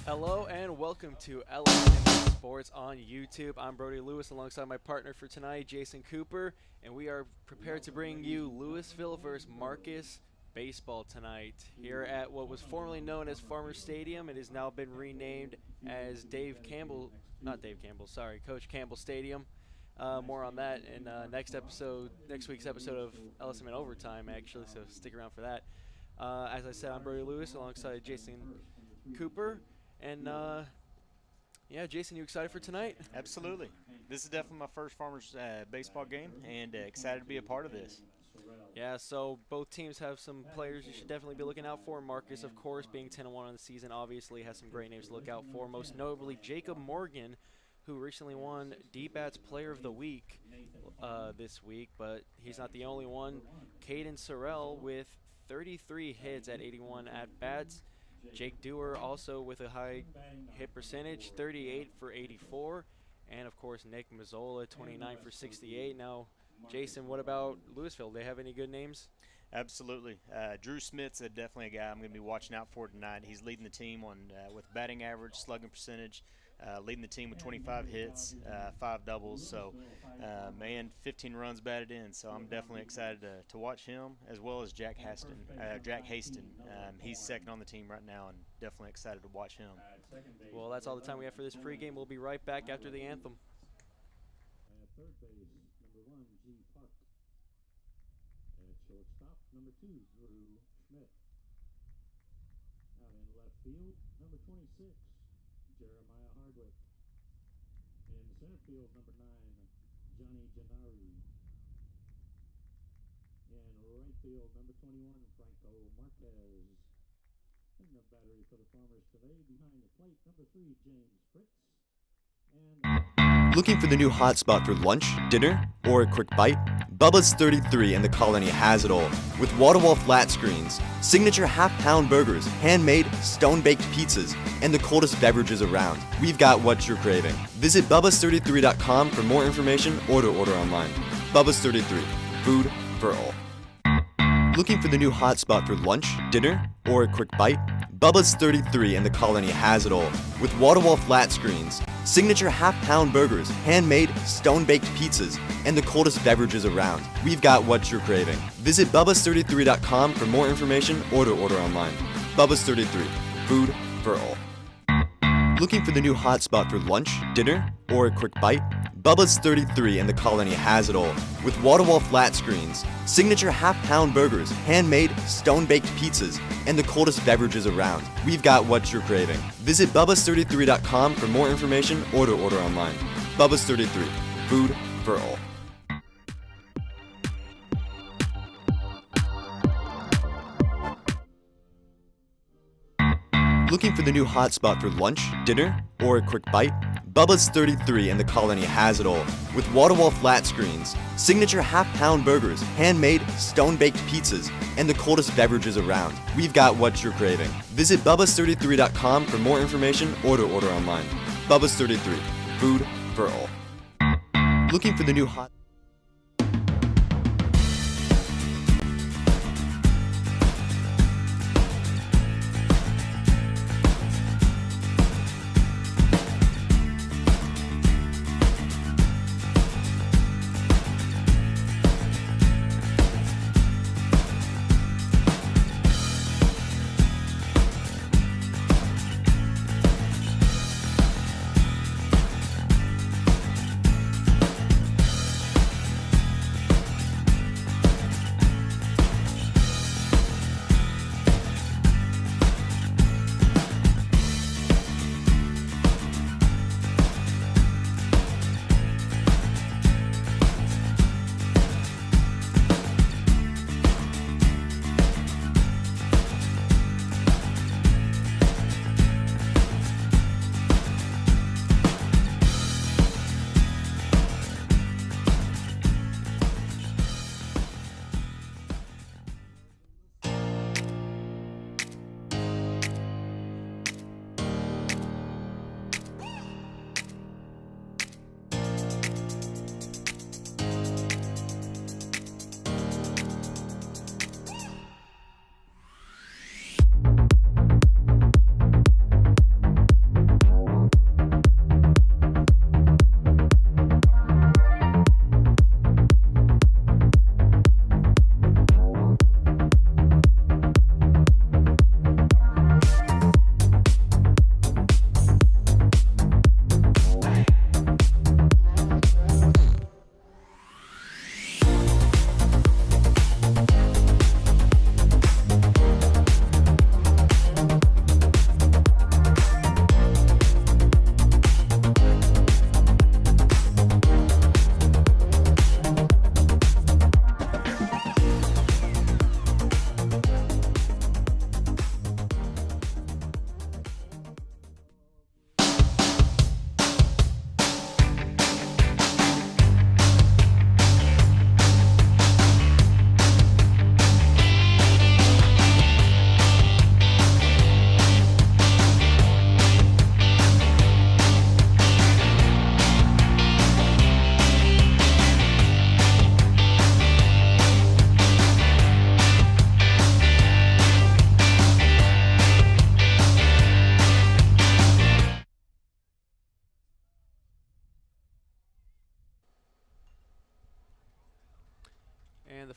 Hello and welcome to LSM Sports on YouTube. I'm Brody Lewis alongside my partner for tonight, Jason Cooper, and we are prepared to bring you Lewisville versus Marcus baseball tonight here at what was formerly known as Farmers Stadium. It has now been renamed as Coach Campbell Stadium. More on that in next week's episode of LSM in Overtime, actually, so stick around for that. As I said, I'm Brody Lewis alongside Jason Cooper. And, Jason, you excited for tonight? Absolutely. This is definitely my first Farmers baseball game, and excited to be a part of this. Yeah, so both teams have some players you should definitely be looking out for. Marcus, of course, being 10-1 on the season, obviously has some great names to look out for. Most notably, Jacob Morgan, who recently won D-Bats Player of the Week this week, but he's not the only one. Caden Sorrell with 33 hits at 81 at-bats. Jake Dewar also with a high hit percentage, 38 for 84. And, of course, Nick Mazzola, 29 for 68. Now, Jason, what about Lewisville? Do they have any good names? Absolutely. Drew Smith's definitely a guy I'm going to be watching out for tonight. He's leading the team with batting average, slugging percentage, leading the team with 25 hits, 5 doubles. So, 15 runs batted in. So I'm definitely excited to watch him, as well as Jack Haston. He's second on the team right now, and definitely excited to watch him. Well, that's all the time we have for this pregame. We'll be right back after the anthem. At third base, number 1, G. Park. At shortstop, number 2, Drew Schmidt. Out in left field, number 26, Jeremiah Hardwick. In center field, number 9, Johnny Gennari. In right field, number 21, Franco Marquez. In the battery for the Farmers today, behind the plate, number 3, James Fritz. Looking for the new hot spot for lunch, dinner, or a quick bite? Bubba's 33 in the Colony has it all. With wall-to-wall flat screens, signature half-pound burgers, handmade, stone-baked pizzas, and the coldest beverages around, we've got what you're craving. Visit bubbas33.com for more information or to order online. Bubba's 33, food for all. Looking for the new hot spot for lunch, dinner, or a quick bite? Bubba's 33 in the Colony has it all. With wall-to-wall flat screens, signature half-pound burgers, handmade, stone-baked pizzas, and the coldest beverages around, we've got what you're craving. Visit bubbas33.com for more information or to order online. Bubba's 33, food for all. Looking for the new hot spot for lunch, dinner, or a quick bite? Bubba's 33 in the Colony has it all. With wall-to-wall flat screens, signature half-pound burgers, handmade, stone-baked pizzas, and the coldest beverages around, we've got what you're craving. Visit bubbas33.com for more information or to order online. Bubba's 33, food for all. Looking for the new hot spot for lunch, dinner, or a quick bite? Bubba's 33 in the Colony has it all. With wall-to-wall flat screens, signature half-pound burgers, handmade, stone-baked pizzas, and the coldest beverages around, we've got what you're craving. Visit bubbas33.com for more information or to order online. Bubba's 33, food for all. Looking for the new hot...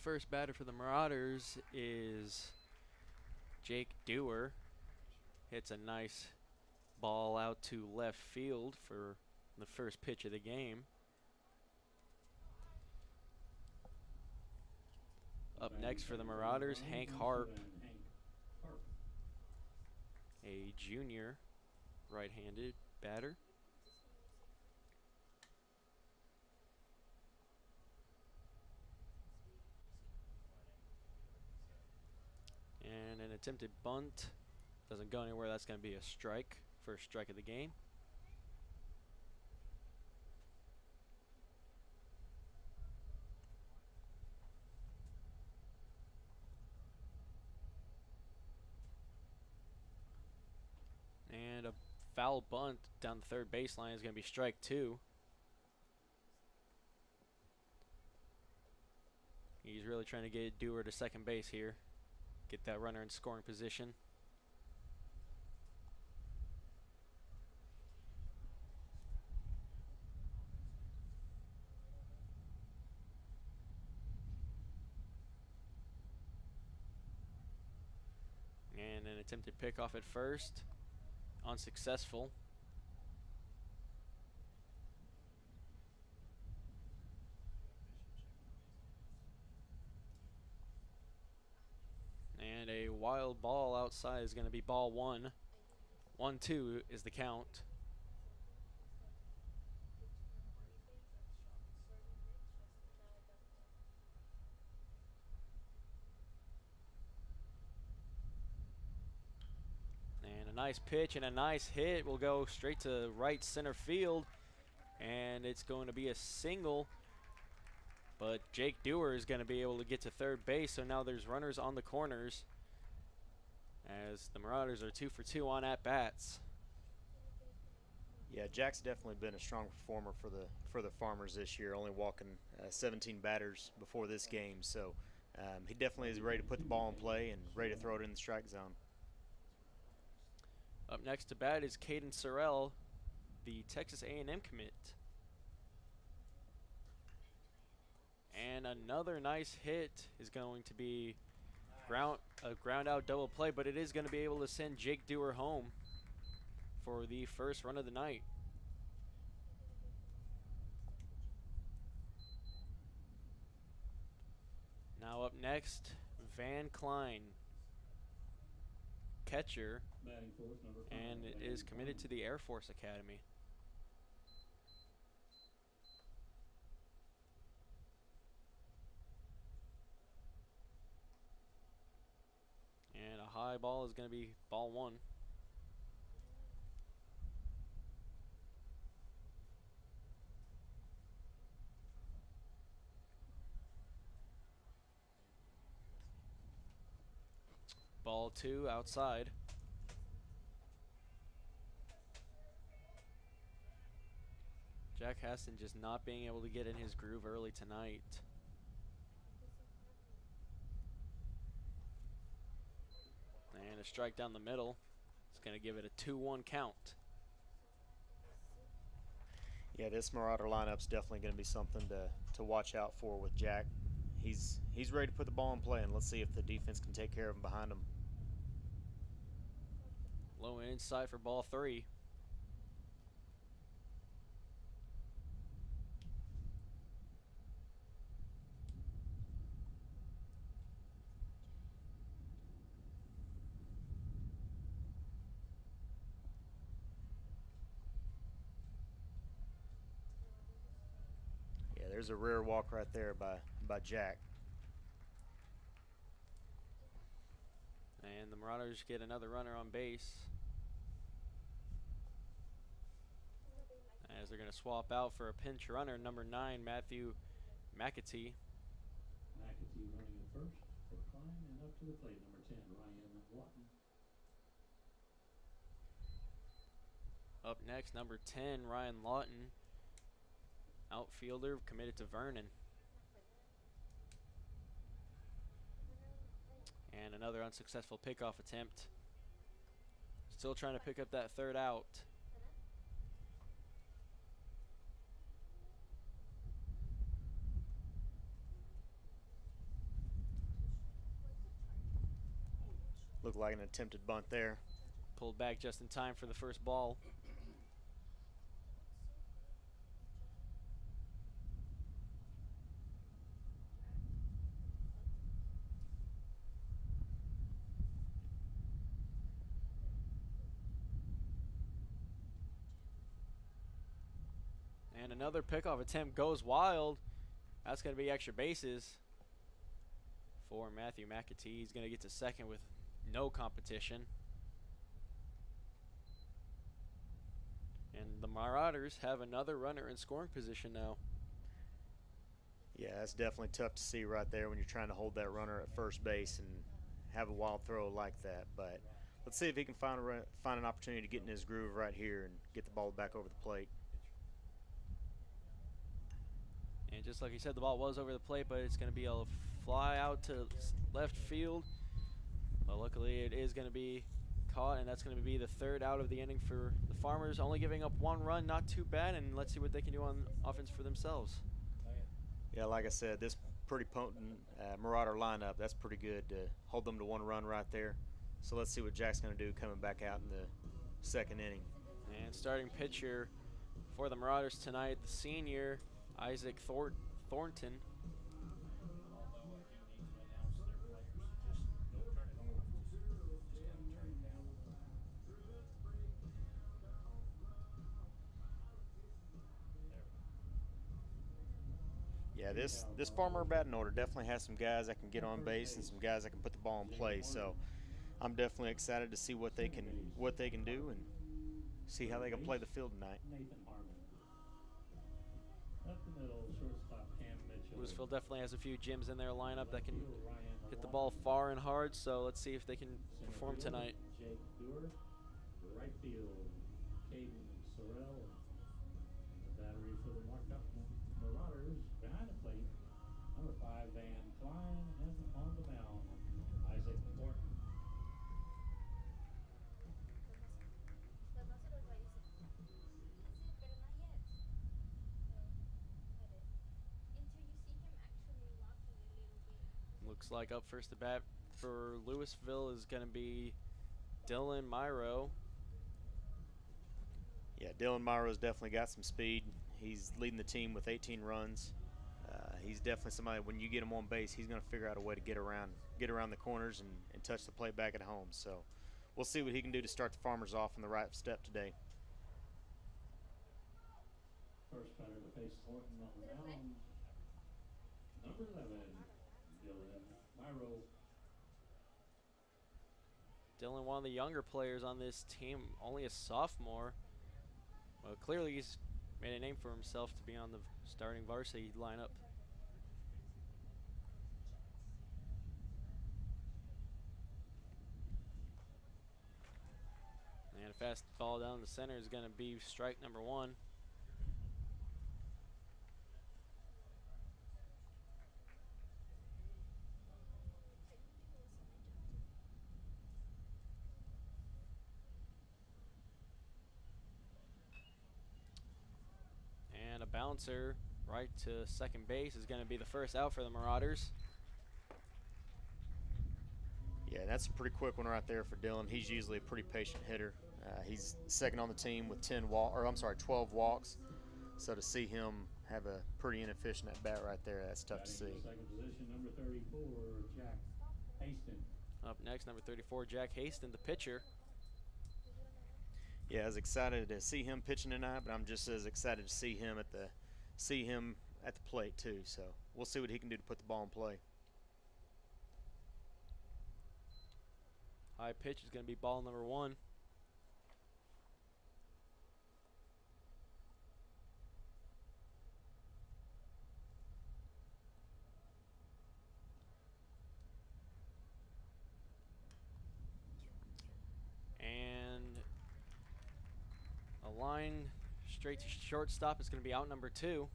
first batter for the Marauders is Jake Dewar. Hits a nice ball out to left field for the first pitch of the game. Up next for the Marauders, Hank Harp, a junior right-handed batter. And an attempted bunt. Doesn't go anywhere. That's going to be a strike. First strike of the game. And a foul bunt down the third baseline is going to be strike 2. He's really trying to get Dewar to second base here. Get that runner in scoring position. And an attempted pickoff at first. Unsuccessful. And a wild ball outside is going to be ball 1. 1-2 is the count. And a nice pitch and a nice hit will go straight to right center field. And it's going to be a single. But Jake Dewar is going to be able to get to third base, so now there's runners on the corners as the Marauders are 2 for 2 on at-bats. Yeah, Jack's definitely been a strong performer for the Farmers this year, only walking 17 batters before this game. So he definitely is ready to put the ball in play and ready to throw it in the strike zone. Up next to bat is Caden Sorrell, the Texas A&M commit. And another nice hit is going to be a ground out double play, but it is going to be able to send Jake Dewar home for the first run of the night. Now up next, Van Klein, catcher, and it is committed to the Air Force Academy. And a high ball is going to be ball 1. Ball 2 outside. Jack Haston just not being able to get in his groove early tonight. And a strike down the middle. It's going to give it a 2-1 count. Yeah, this Marauder lineup's definitely going to be something to watch out for with Jack. He's ready to put the ball in play, and let's see if the defense can take care of him behind him. Low and inside for ball 3. Yeah, there's a rare walk right there by Jack. And the Marauders get another runner on base, as they're going to swap out for a pinch runner, number 9, Matthew McAtee. McAtee running in first for Klein, and up to the plate, number 10, Ryan Lawton. Up next, number 10, Ryan Lawton, outfielder committed to Vernon. And another unsuccessful pickoff attempt. Still trying to pick up that third out. Looked like an attempted bunt there. Pulled back just in time for the first ball. And another pickoff attempt goes wild. That's going to be extra bases for Matthew McAtee. He's going to get to second with no competition. And the Marauders have another runner in scoring position now. Yeah, that's definitely tough to see right there when you're trying to hold that runner at first base and have a wild throw like that. But let's see if he can find an opportunity to get in his groove right here and get the ball back over the plate. And just like he said, the ball was over the plate, but it's going to be a fly out to left field. But luckily it is going to be caught, and that's going to be the third out of the inning for the Farmers, only giving up one run. Not too bad, and let's see what they can do on offense for themselves. Yeah, like I said, this pretty potent Marauder lineup, that's pretty good to hold them to one run right there. So let's see what Jack's going to do coming back out in the second inning. And starting pitcher for the Marauders tonight, the senior Isaac Thornton. Yeah, this Farmer batting order definitely has some guys that can get on base and some guys that can put the ball in play. So I'm definitely excited to see what they can do and see how they can play the field tonight. Lewisville definitely has a few gyms in their lineup that can hit the ball far and hard. So let's see if they can perform tonight. Right field, Caden Sorrell. The battery for the Marauders behind the plate. Number 5, Van Klein, and on the mound, Isaac Thornton. Looks like up first to bat for Lewisville is going to be Dylan Myro. Yeah, Dylan Myro's definitely got some speed. He's leading the team with 18 runs. He's definitely somebody, when you get him on base, he's going to figure out a way to get around the corners and touch the plate back at home. So we'll see what he can do to start the Farmers off in the right step today. First batter to face Thornton on the mound. Number 11, Dylan Myro. Dylan, one of the younger players on this team, only a sophomore. Well, clearly he's made a name for himself to be on the starting varsity lineup. And a fast ball down the center is going to be strike number 1. And a bouncer right to second base is going to be the first out for the Marauders. Yeah, that's a pretty quick one right there for Dylan. He's usually a pretty patient hitter. He's second on the team with 12 walks. So to see him have a pretty inefficient at bat right there, that's tough to see. Second position, number 34, Jack Haston. Up next, number 34, Jack Haston, the pitcher. Yeah, I was excited to see him pitching tonight, but I'm just as excited to see him at the plate too. So we'll see what he can do to put the ball in play. High pitch is going to be ball number 1. And a line straight to shortstop is going to be out number 2.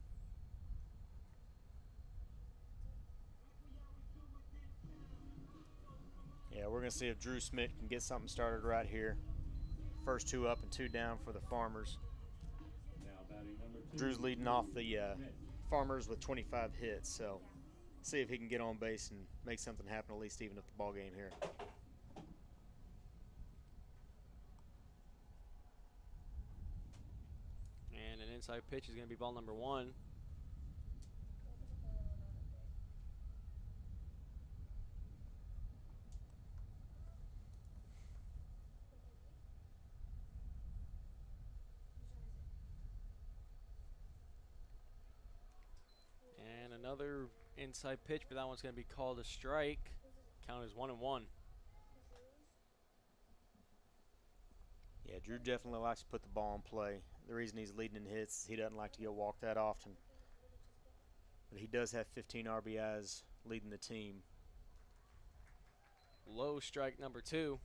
Yeah, we're going to see if Drew Smith can get something started right here. First 2 up and 2 down for the Farmers. Now batting number 2. Drew's leading off the Farmers with 25 hits, so see if he can get on base and make something happen, at least even up the ball game here. inside pitch is going to be ball number 1. And another inside pitch, but that one's going to be called a strike. Count is 1-1. Yeah, Drew definitely likes to put the ball in play. The reason he's leading in hits, he doesn't like to get walked that often. But he does have 15 RBIs leading the team. Low strike number 2.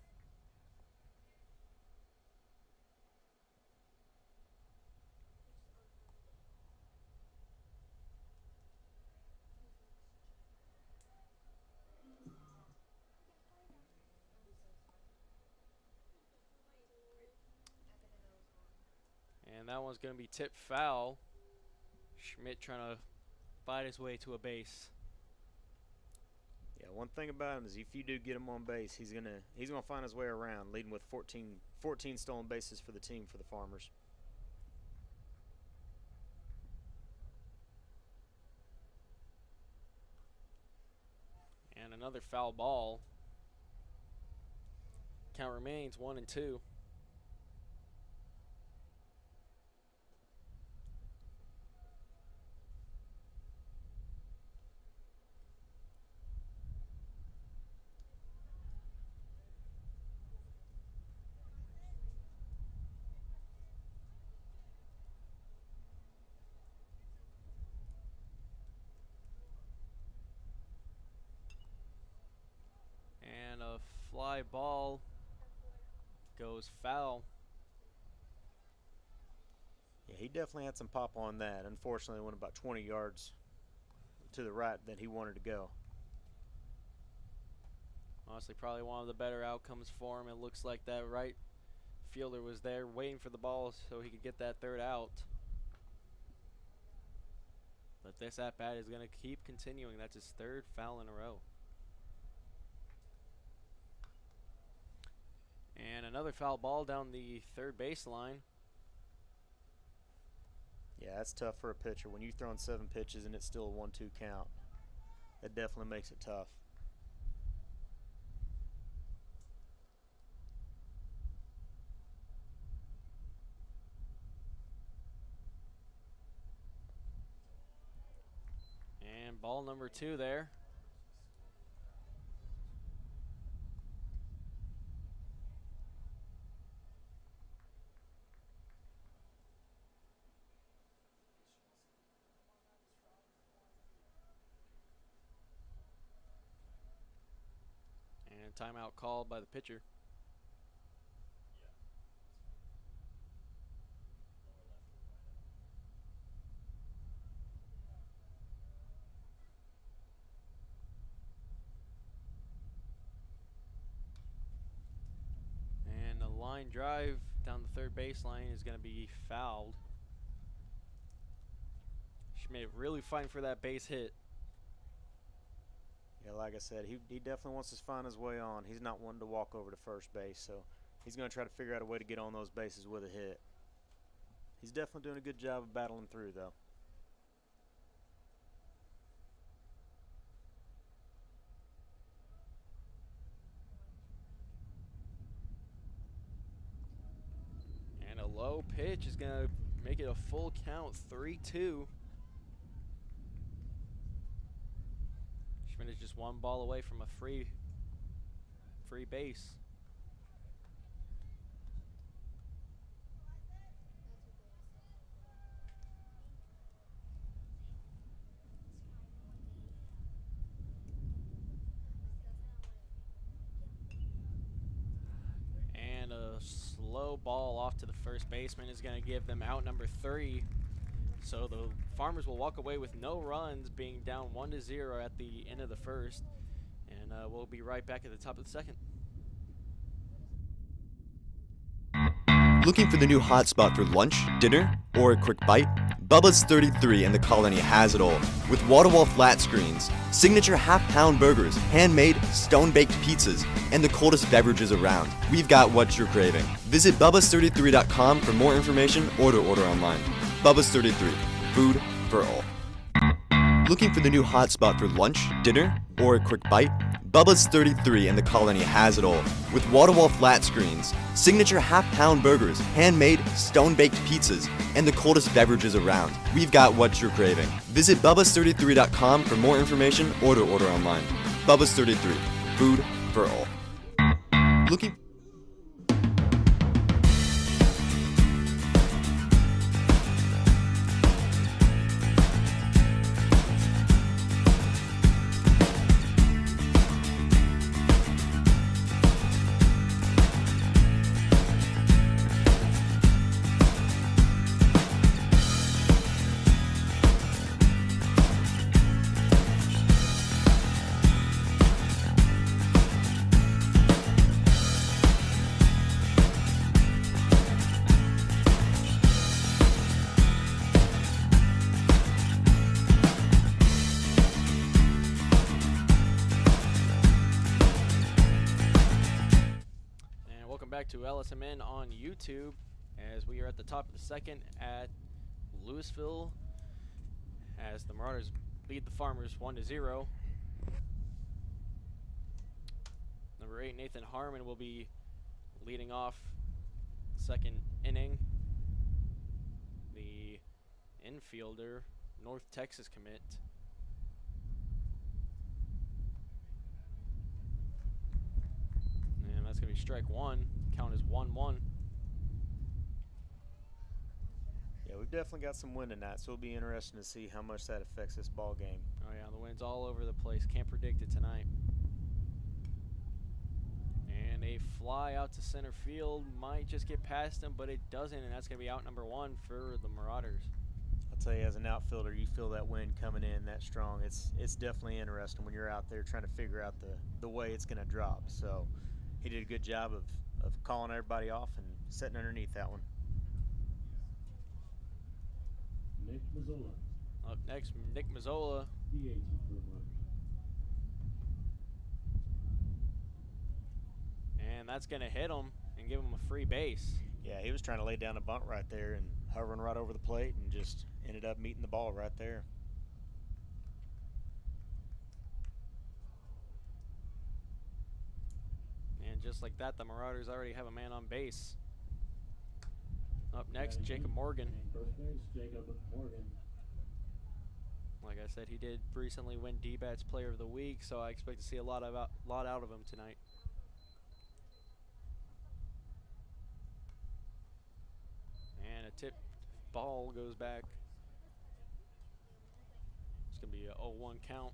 And that one's going to be tipped foul. Schmidt trying to fight his way to a base. Yeah, one thing about him is if you do get him on base, he's gonna find his way around, leading with 14 stolen bases for the team for the Farmers. And another foul ball. Count remains 1-2. And a fly ball goes foul. Yeah, he definitely had some pop on that. Unfortunately, it went about 20 yards to the right than he wanted to go. Honestly, probably one of the better outcomes for him. It looks like that right fielder was there waiting for the ball so he could get that third out. But this at-bat is going to keep continuing. That's his third foul in a row. And another foul ball down the third baseline. Yeah, that's tough for a pitcher. When you've thrown 7 pitches and it's still a 1-2 count, that definitely makes it tough. And ball number 2 there. And timeout called by the pitcher. And the line drive down the third baseline is going to be fouled. Schmidt really fighting for that base hit. Yeah, like I said, he definitely wants to find his way on. He's not one to walk over to first base, so he's going to try to figure out a way to get on those bases with a hit. He's definitely doing a good job of battling through, though. And a low pitch is going to make it a full count, 3-2. Schmidt is just one ball away from a free base. And a slow ball off to the first baseman is going to give them out number 3. So the Farmers will walk away with no runs, being down 1-0 at the end of the first. And we'll be right back at the top of the second. Looking for the new hotspot for lunch, dinner, or a quick bite? Bubba's 33 and the Colony has it all. With wall-to-wall flat screens, signature half-pound burgers, handmade, stone-baked pizzas, and the coldest beverages around. We've got what you're craving. Visit bubbas33.com for more information or to order online. Bubba's 33. Food for all. Looking for the new hotspot for lunch, dinner, or a quick bite? Bubba's 33 and the Colony has it all. With wall-to-wall flat screens, signature half-pound burgers, handmade, stone-baked pizzas, and the coldest beverages around. We've got what you're craving. Visit bubbas33.com for more information or to order online. Bubba's 33. Food for all. Looking back to LSMN on YouTube as we are at the top of the second at Lewisville as the Marauders lead the Farmers 1-0. Number 8 Nathan Harmon will be leading off second inning. The infielder, North Texas commit. And that's going to be strike one. Count is 1-1. Yeah, we've definitely got some wind tonight, so it'll be interesting to see how much that affects this ball game. Oh yeah, the wind's all over the place. Can't predict it tonight. And a fly out to center field might just get past him, but it doesn't, and that's going to be out number 1 for the Marauders. I'll tell you, as an outfielder, you feel that wind coming in that strong. It's definitely interesting when you're out there trying to figure out the way it's going to drop. So he did a good job of calling everybody off and sitting underneath that one. Nick Mazzola, Up next, Nick Mazzola. DH for the Marauders. And that's going to hit him and give him a free base. Yeah, he was trying to lay down a bunt right there and hovering right over the plate and just ended up meeting the ball right there. And just like that, the Marauders already have a man on base. Up next, Jacob Morgan. First base, Jacob Morgan. Like I said, he did recently win D-Bats Player of the Week, so I expect to see a lot out of him tonight. And a tip ball goes back. It's going to be a 0-1 count.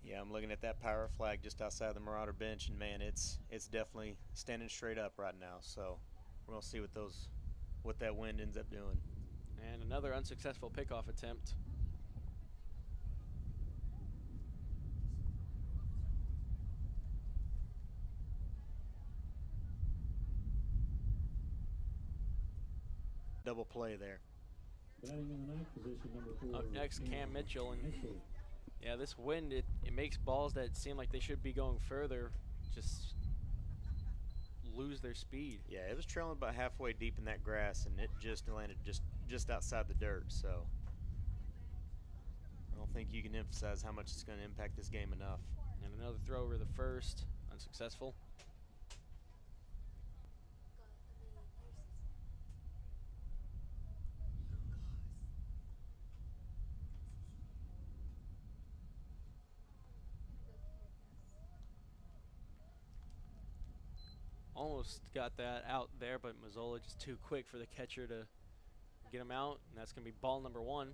Yeah, I'm looking at that power flag just outside the Marauder bench, and man, it's definitely standing straight up right now. So we're gonna see what that wind ends up doing. And another unsuccessful pickoff attempt. Double play there. Batting in the ninth position, number 4. Up next, Cam Mitchell. And Mitchell. yeah, this wind, it makes balls that seem like they should be going further just lose their speed. Yeah, it was trailing about halfway deep in that grass, and it just landed just outside the dirt. So I don't think you can emphasize how much it's going to impact this game enough. And another throw over the first, unsuccessful. Almost got that out there, but Mazzola just too quick for the catcher to get him out, and that's going to be ball number 1.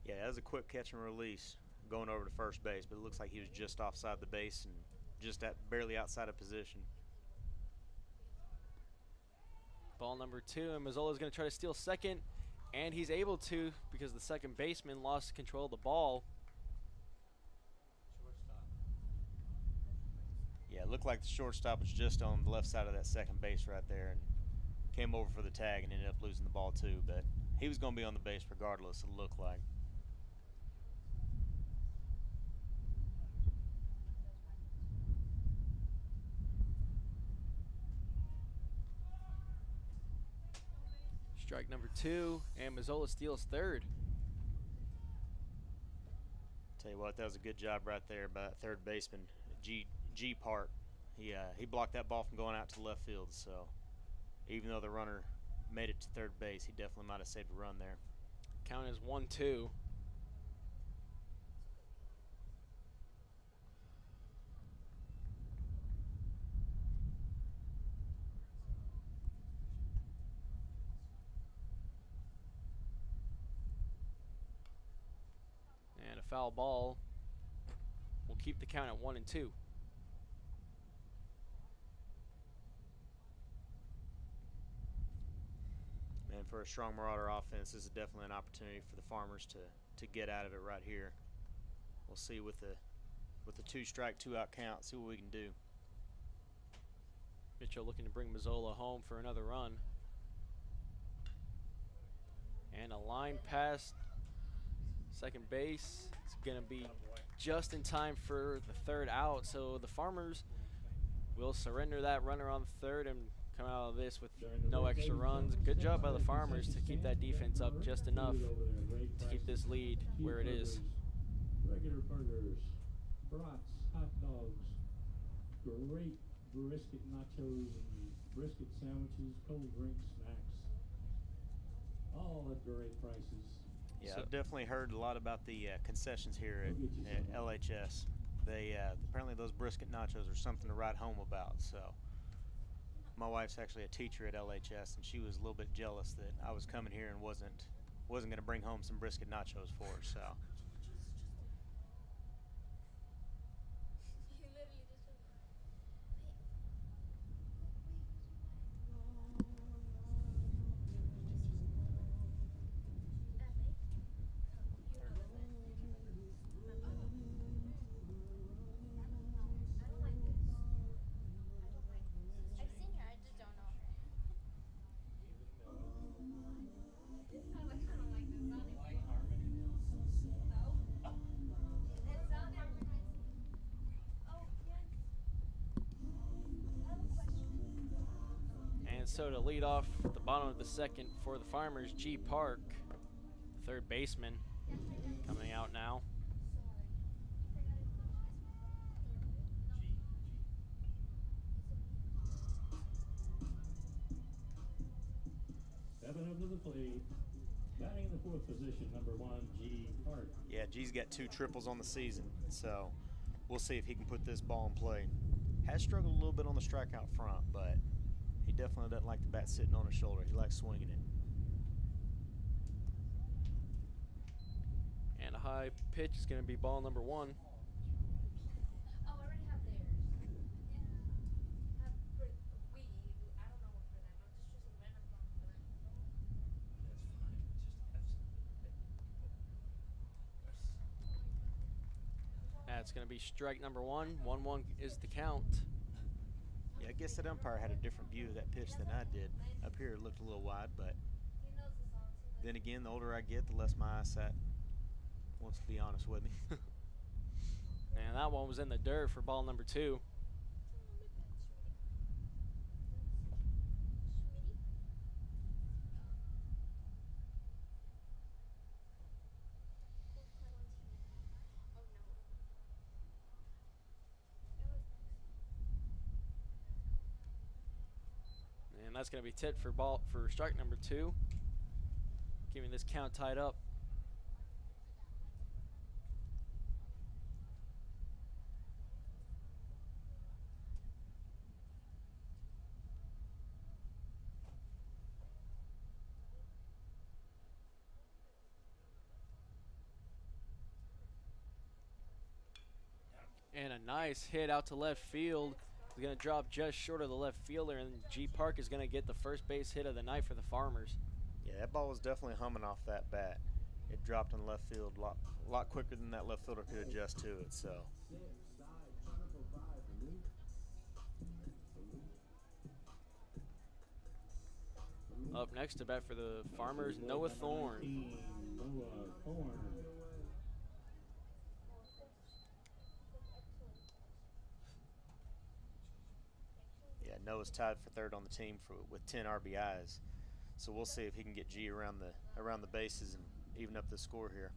Yeah, that was a quick catch and release going over to first base, but it looks like he was just offside the base and just barely outside of position. Ball number 2, and Mazzola's going to try to steal second, and he's able to because the second baseman lost control of the ball. Yeah, it looked like the shortstop was just on the left side of that second base right there and came over for the tag and ended up losing the ball too. But he was going to be on the base regardless, it looked like. Strike number 2, and Mazzola steals third. Tell you what, that was a good job right there by that third baseman, G Park. He blocked that ball from going out to left field, so even though the runner made it to third base, he definitely might have saved a run there. Count is 1-2. And a foul ball will keep the count at 1-2. And for a strong Marauder offense, this is definitely an opportunity for the Farmers to get out of it right here. We'll see with the 2-strike, 2-out count, see what we can do. Mitchell looking to bring Mazzola home for another run. And a line past second base. It's going to be just in time for the third out. So the Farmers will surrender that runner on third and come out of this with no extra runs. Good job by the Farmers to keep that defense up just enough to keep this lead where it is. Regular burgers, brats, hot dogs, great brisket nachos and brisket sandwiches, cold drinks, snacks, all at great prices. Yeah, I've definitely heard a lot about the concessions here at LHS. They apparently those brisket nachos are something to write home about. So my wife's actually a teacher at LHS, and she was a little bit jealous that I was coming here and wasn't going to bring home some brisket nachos for her. So. And so to lead off the bottom of the second for the Farmers, G Park, third baseman, coming out now. Stepping up to the plate, batting in the fourth position, number 1, G Park. Yeah, G's got 2 triples on the season, so we'll see if he can put this ball in play. Has struggled a little bit on the strikeout front, but he definitely doesn't like the bat sitting on his shoulder. He likes swinging it. And a high pitch is going to be ball number 1. Oh, I already have theirs. Yeah. I don't know what for them. I'm just choosing random songs for them. That's going to be strike number 1. 1-1 is the count. Yeah, I guess that umpire had a different view of that pitch than I did. Up here it looked a little wide, but He knows the songs. then again, the older I get, the less my eyesight wants to be honest with me. And that one was in the dirt for ball number 2. And that's going to be tit for strike number 2, keeping this count tied up. And a nice hit out to left field. He's going to drop just short of the left fielder, and G Park is going to get the first base hit of the night for the Farmers. Yeah, that ball was definitely humming off that bat. It dropped in left field a lot quicker than that left fielder could adjust to it. So Up next to bat for the Farmers, Noah Thorne. 19, Noah Thorne. Yeah, Noah's tied for third on the team with 10 RBIs. So we'll see if he can get G around the bases and even up the score here.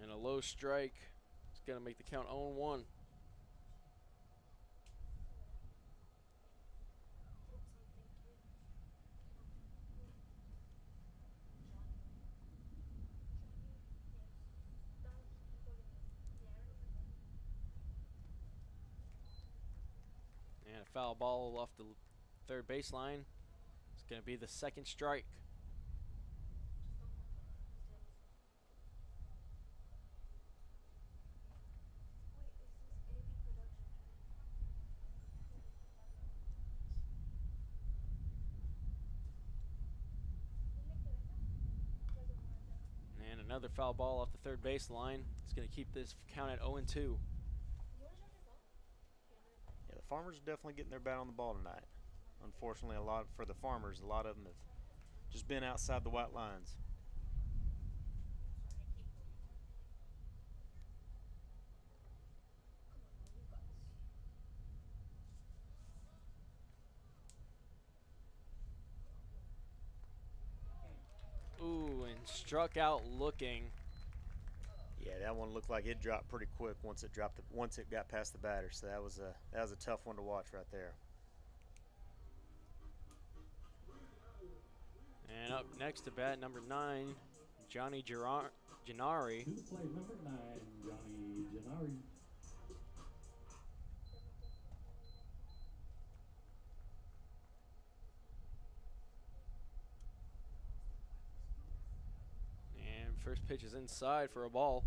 And a low strike. It's going to make the count 0-1. And a foul ball off the third baseline. It's going to be the second strike. And another foul ball off the third baseline. It's going to keep this count at 0-2. Yeah, the Farmers are definitely getting their bat on the ball tonight. Unfortunately, a lot of them have just been outside the white lines. Ooh, and struck out looking. Yeah, that one looked like it dropped pretty quick once it got past the batter. So that was a tough one to watch right there. And up next to bat, number 9, Johnny Gennari. To play number 9, Johnny Gennari. And first pitch is inside for a ball.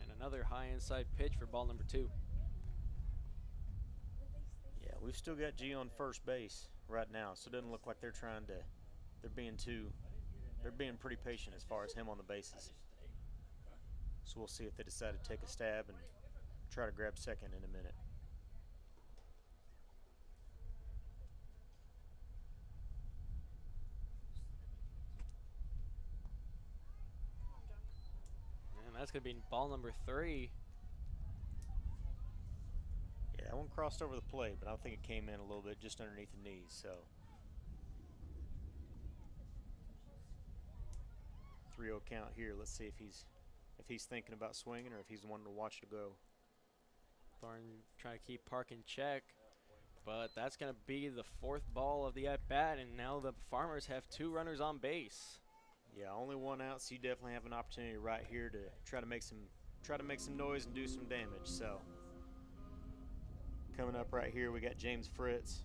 And another high inside pitch for ball number 2. Yeah, we've still got G on first base right now, so it doesn't look like they're being pretty patient as far as him on the bases. So we'll see if they decide to take a stab and try to grab second in a minute. And that's going to be ball number 3. Yeah, that one crossed over the plate, but I think it came in a little bit just underneath the knees. So 3-0 count here. Let's see if he's thinking about swinging or if he's wanting to watch it go. Thorne trying to keep Park in check, but that's going to be the 4th ball of the at-bat, and now the Farmers have 2 runners on base. Yeah, only one out, so you definitely have an opportunity right here to try to make some noise and do some damage. So coming up right here, we got James Fritz.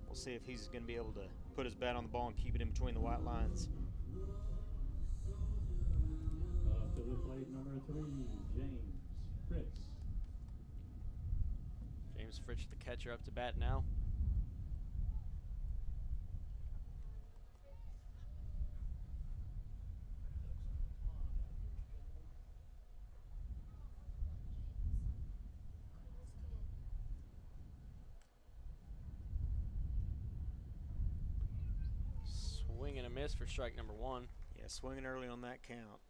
We'll see if he's going to be able to put his bat on the ball and keep it in between the white lines. To the plate number 3, James Fritz. James Fritz, the catcher, up to bat now. Swing and a miss for strike number 1. Yeah, swinging early on that count.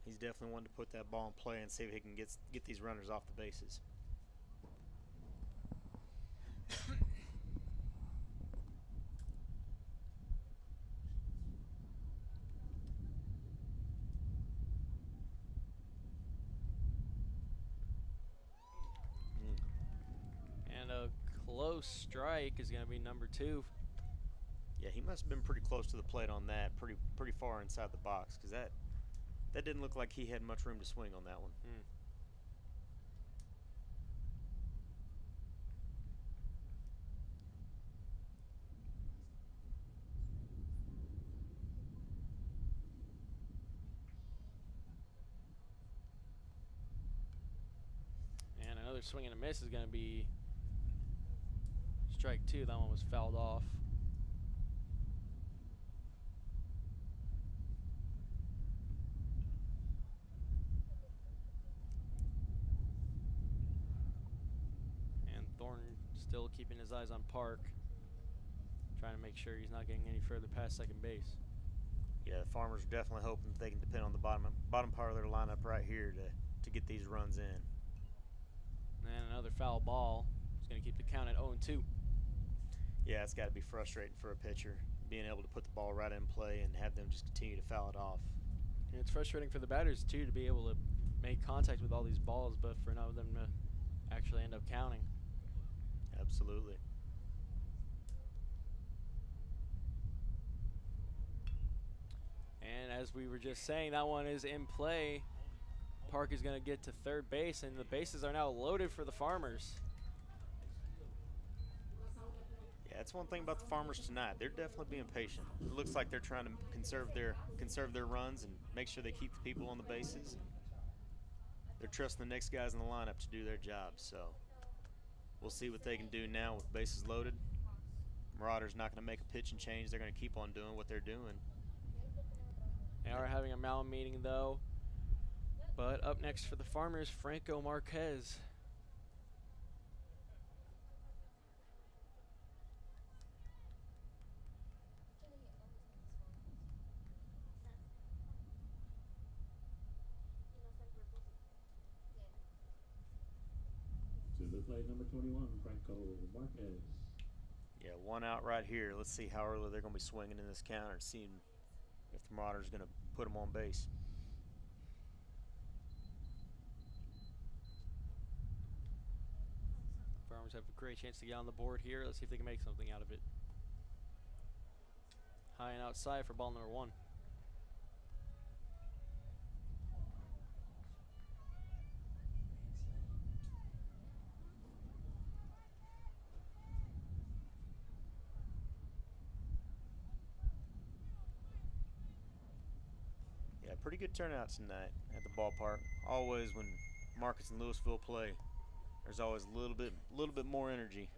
He's definitely wanting to put that ball in play and see if he can get these runners off the bases. And a close strike is going to be number 2. Yeah, he must have been pretty close to the plate on that, pretty far inside the box, because that didn't look like he had much room to swing on that one. And another another swing and a miss is going to be strike 2. That one was fouled off. And Thornton still keeping his eyes on Park, trying to make sure he's not getting any further past second base. Yeah, the Farmers are definitely hoping that they can depend on the bottom part of their lineup right here to get these runs in. And another foul ball. It's going to keep the count at 0-2. Yeah, it's got to be frustrating for a pitcher, being able to put the ball right in play and have them just continue to foul it off. And it's frustrating for the batters, too, to be able to make contact with all these balls, but for none of them to actually end up counting. Absolutely. And as we were just saying, that one is in play. Park is going to get to third base, and the bases are now loaded for the Farmers. Yeah, that's one thing about the Farmers tonight. They're definitely being patient. It looks like they're trying to conserve their runs and make sure they keep the people on the bases. They're trusting the next guys in the lineup to do their job. So we'll see what they can do now with bases loaded. Marauders not going to make a pitching change. They're going to keep on doing what they're doing. They are having a mound meeting, though. But up next for the Farmers, Franco Marquez. To the plate, number 21, Franco Marquez. Yeah, one out right here. Let's see how early they're going to be swinging in this counter and seeing if the Marauders are going to put them on base. Farmers have a great chance to get on the board here. Let's see if they can make something out of it. High and outside for ball number 1. Yeah, pretty good turnout tonight at the ballpark. Always when Marcus and Lewisville play, there's always a little bit more energy.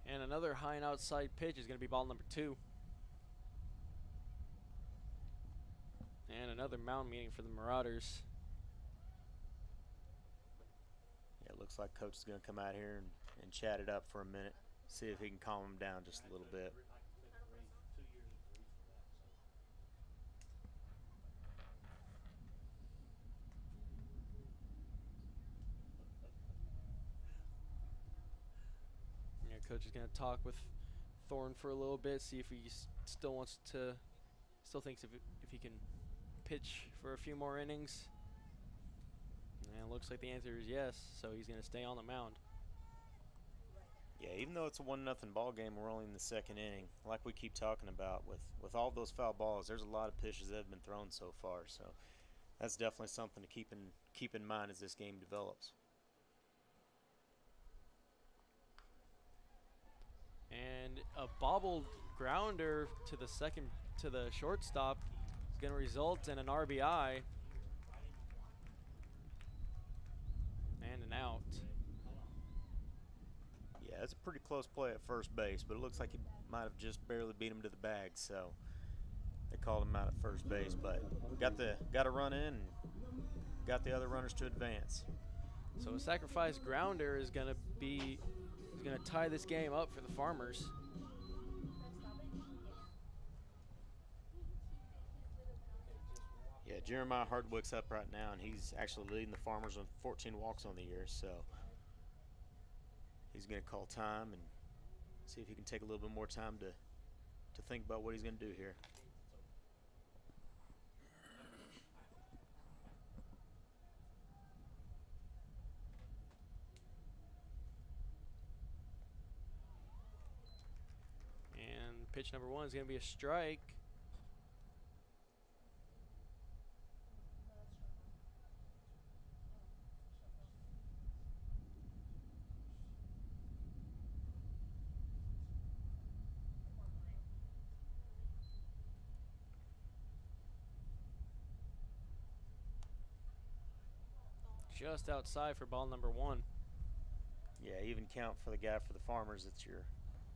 And another high and outside pitch is going to be ball number 2. And another mound meeting for the Marauders. Yeah, it looks like Coach is going to come out here and chat it up for a minute, see if he can calm them down just a little bit. Yeah, Coach is going to talk with Thorne for a little bit, see if he still thinks if he can pitch for a few more innings. And it looks like the answer is yes, so he's going to stay on the mound. Yeah, even though it's a 1-0 ball game, we're only in the second inning. Like we keep talking about, with all those foul balls, there's a lot of pitches that have been thrown so far. So that's definitely something to keep in mind as this game develops. And a bobbled grounder to the shortstop is going to result in an RBI and an out. Yeah, it's a pretty close play at first base, but it looks like he might have just barely beat him to the bag, so they called him out at first base. But got a run in and got the other runners to advance. So a sacrifice grounder is going to tie this game up for the Farmers. Yeah, Jeremiah Hardwick's up right now, and he's actually leading the Farmers with 14 walks on the year, so he's going to call time and see if he can take a little bit more time to think about what he's going to do here. And pitch number 1 is going to be a strike. just outside for ball number 1. Yeah, even count for the guy for the Farmers. It's your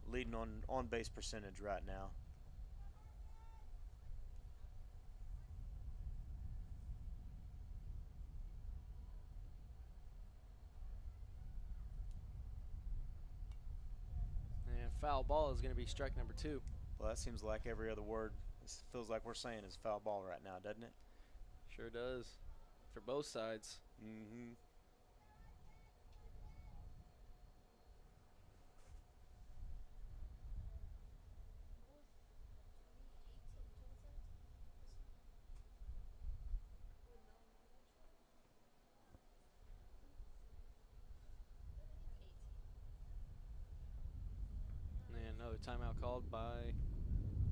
leading on base percentage right now. And foul ball is going to be strike number 2. Well, that seems like every other word. This feels like we're saying is foul ball right now, doesn't it? Sure does. For both sides. Mm-hmm. And another timeout called by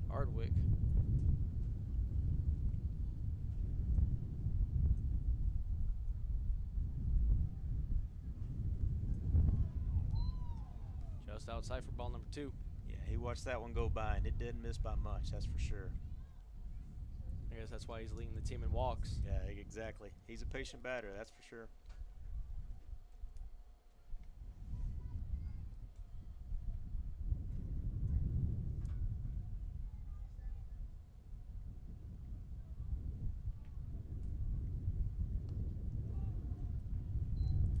Hardwick. Just outside for ball number 2. Yeah, he watched that one go by, and it didn't miss by much, that's for sure. I guess that's why he's leading the team in walks. Yeah, exactly. He's a patient batter, that's for sure.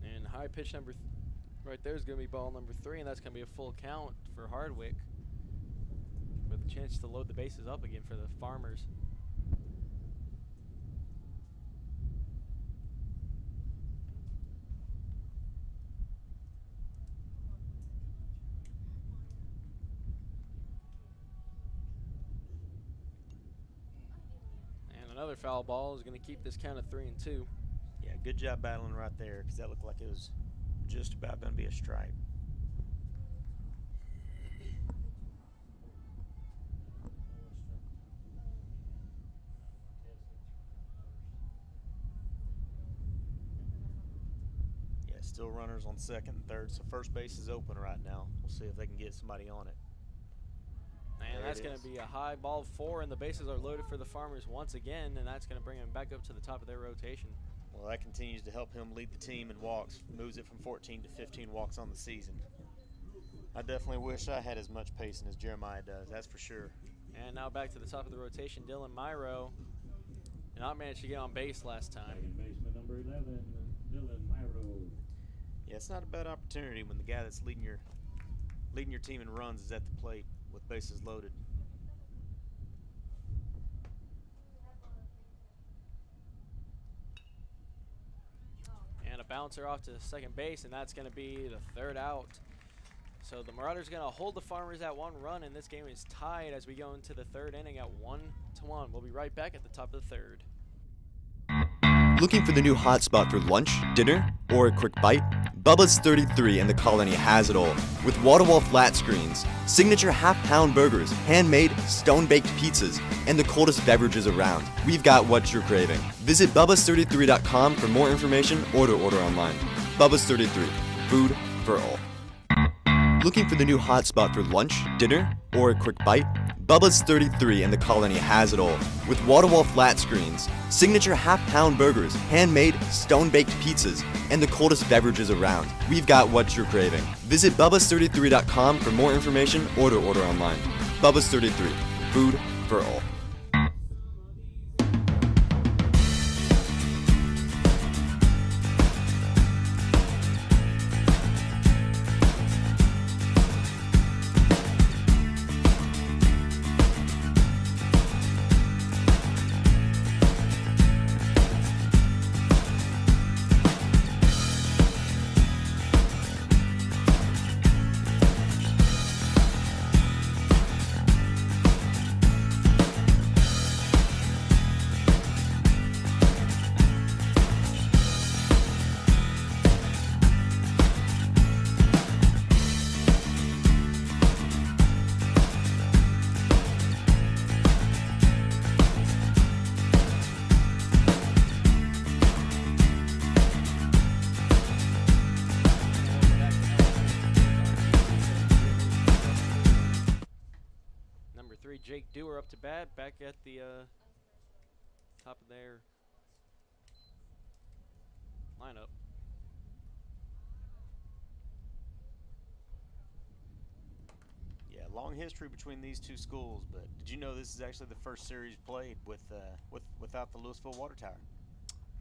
And high pitch number right there is going to be ball number 3, and that's going to be a full count for Hardwick, with a chance to load the bases up again for the Farmers. And another foul ball is going to keep this count of 3-2. Yeah, good job battling right there, because that looked like it was just about going to be a strike. Yeah, still runners on second and third, so first base is open right now. We'll see if they can get somebody on it. And There that's it going is. to be a high ball 4, and the bases are loaded for the Farmers once again, and that's going to bring them back up to the top of their rotation. Well, that continues to help him lead the team in walks, moves it from 14 to 15 walks on the season. I definitely wish I had as much pacing as Jeremiah does, that's for sure. And now back to the top of the rotation, Dylan Myro. Not managed to get on base last time. Second baseman number 11, Dylan Myro. Yeah, it's not a bad opportunity when the guy that's leading your team in runs is at the plate with bases loaded. And a bouncer off to second base, and that's going to be the third out. So the Marauders going to hold the Farmers at 1 run, and this game is tied as we go into the third inning at 1-1. We'll be right back at the top of the third. Looking for the new hotspot for lunch, dinner, or a quick bite? Bubba's 33 in the Colony has it all. With wall-to-wall flat screens, signature half-pound burgers, handmade, stone-baked pizzas, and the coldest beverages around. We've got what you're craving. Visit bubbas33.com for more information or to order online. Bubba's 33, food for all. Looking for the new hotspot for lunch, dinner, or a quick bite? Bubba's 33 in the Colony has it all. With wall-to-wall flat screens, signature half-pound burgers, handmade, stone-baked pizzas, and the coldest beverages around. We've got what you're craving. Visit bubbas33.com for more information or to order online. Bubba's 33, food for all. Number 3, Jake Dewar up to bat, back at the top of their lineup. long history between these two schools, but did you know this is actually the first series played without the Lewisville water tower?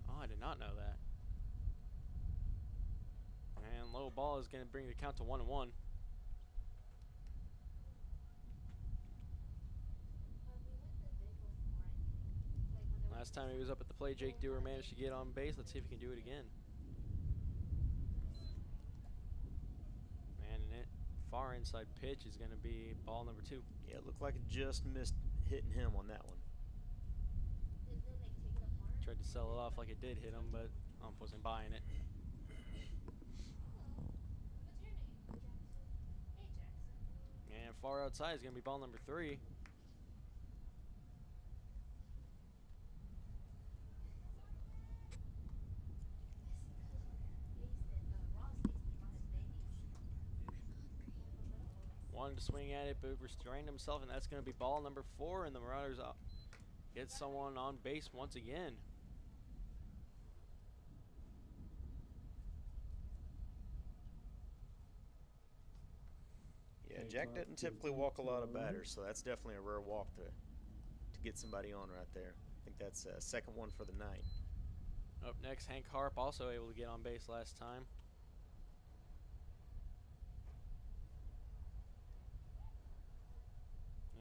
Oh, I did not know that. And low ball is going to bring the count to 1-1. Last time he was up at the plate, Jake Dewar managed to get on base. Let's see if he can do it again. And an far inside pitch is going to be ball number 2. Yeah, it looked like it just missed hitting him on that one. Tried to sell it off like it did hit him, but I wasn't buying it. And far outside is going to be ball number 3. Wanted to swing at it, but restrained himself, and that's going to be ball number 4, and the Marauders get someone on base once again. Yeah, Jack doesn't typically walk a lot of batters, so that's definitely a rare walk to get somebody on right there. I think that's a second one for the night. Up next, Hank Harp, also able to get on base last time.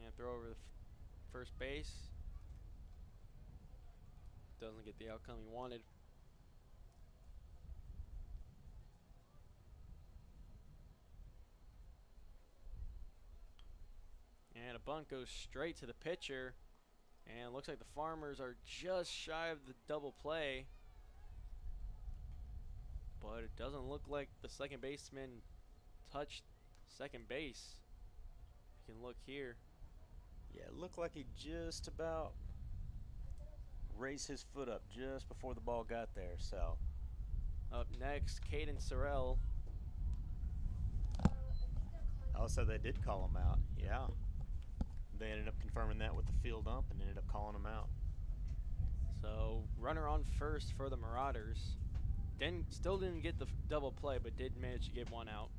And throw over the first base. Doesn't get the outcome he wanted. And a bunt goes straight to the pitcher. And looks like the Farmers are just shy of the double play. But it doesn't look like the second baseman touched second base. You can look here. Yeah, it looked like he just about raised his foot up just before the ball got there. So up next, Caden Sorrell. Also, they did call him out. Yeah. They ended up confirming that with the field ump and ended up calling him out. So runner on first for the Marauders. Still didn't get the double play, but did manage to get one out.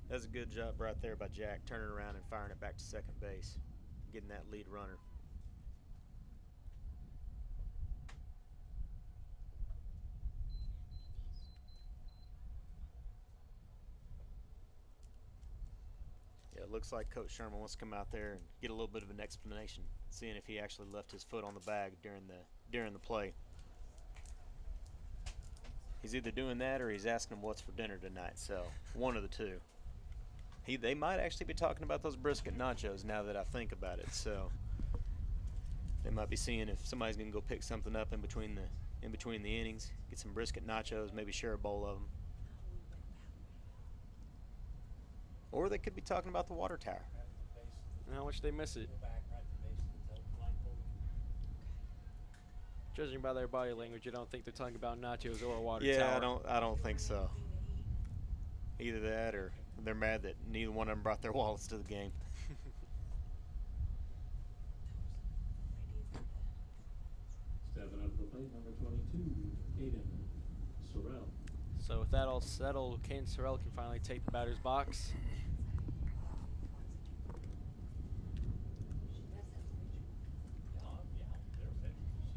That's a good job right there by Jack, turning around and firing it back to second base, getting that lead runner. Yeah, it looks like Coach Sherman wants to come out there and get a little bit of an explanation, seeing if he actually left his foot on the bag during the play. He's either doing that or he's asking him what's for dinner tonight. So one of the two. They might actually be talking about those brisket nachos now that I think about it. So they might be seeing if somebody's gonna go pick something up in between the innings, get some brisket nachos, maybe share a bowl of them. Or they could be talking about the water tower. And how much they miss it. Judging by their body language, I don't think they're talking about nachos or a water tower. Yeah, I don't think so. Either that or they're mad that neither one of them brought their wallets to the game. Stepping up to the plate, number 22, Caden Sorrell. So with that all settled, Caden Sorrell can finally take the batter's box.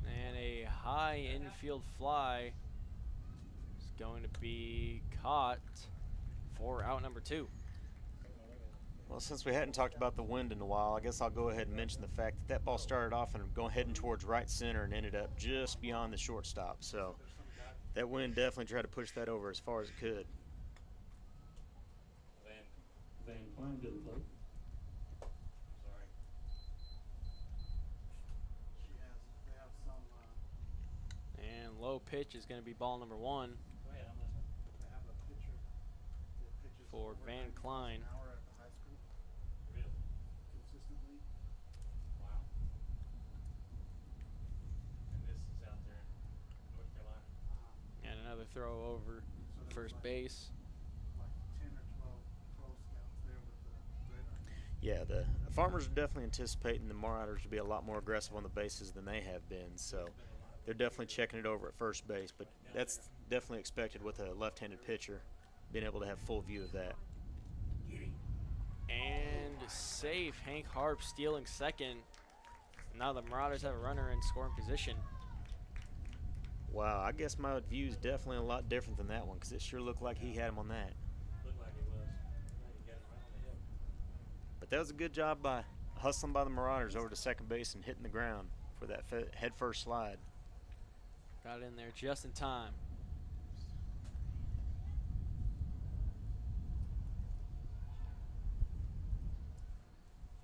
And a high infield fly is going to be caught for out number 2. Well, since we hadn't talked about the wind in a while, I guess I'll go ahead and mention the fact that ball started off and going heading towards right center and ended up just beyond the shortstop. So that wind definitely tried to push that over as far as it could. Van Klein to the plate. And low pitch is going to be ball number 1 for Van Klein. And another throw over first base. Yeah, the Farmers are definitely anticipating the Marauders to be a lot more aggressive on the bases than they have been. So they're definitely checking it over at first base, but that's definitely expected with a left-handed pitcher, being able to have full view of that. And is safe. Hank Harp stealing second. Now the Marauders have a runner in scoring position. Wow, I guess my view is definitely a lot different than that one because it sure looked like he had him on that. Looked like it was. He got him right on the hip. But that was a good job by hustling by the Marauders over to second base and hitting the ground for that head first slide. Got in there just in time.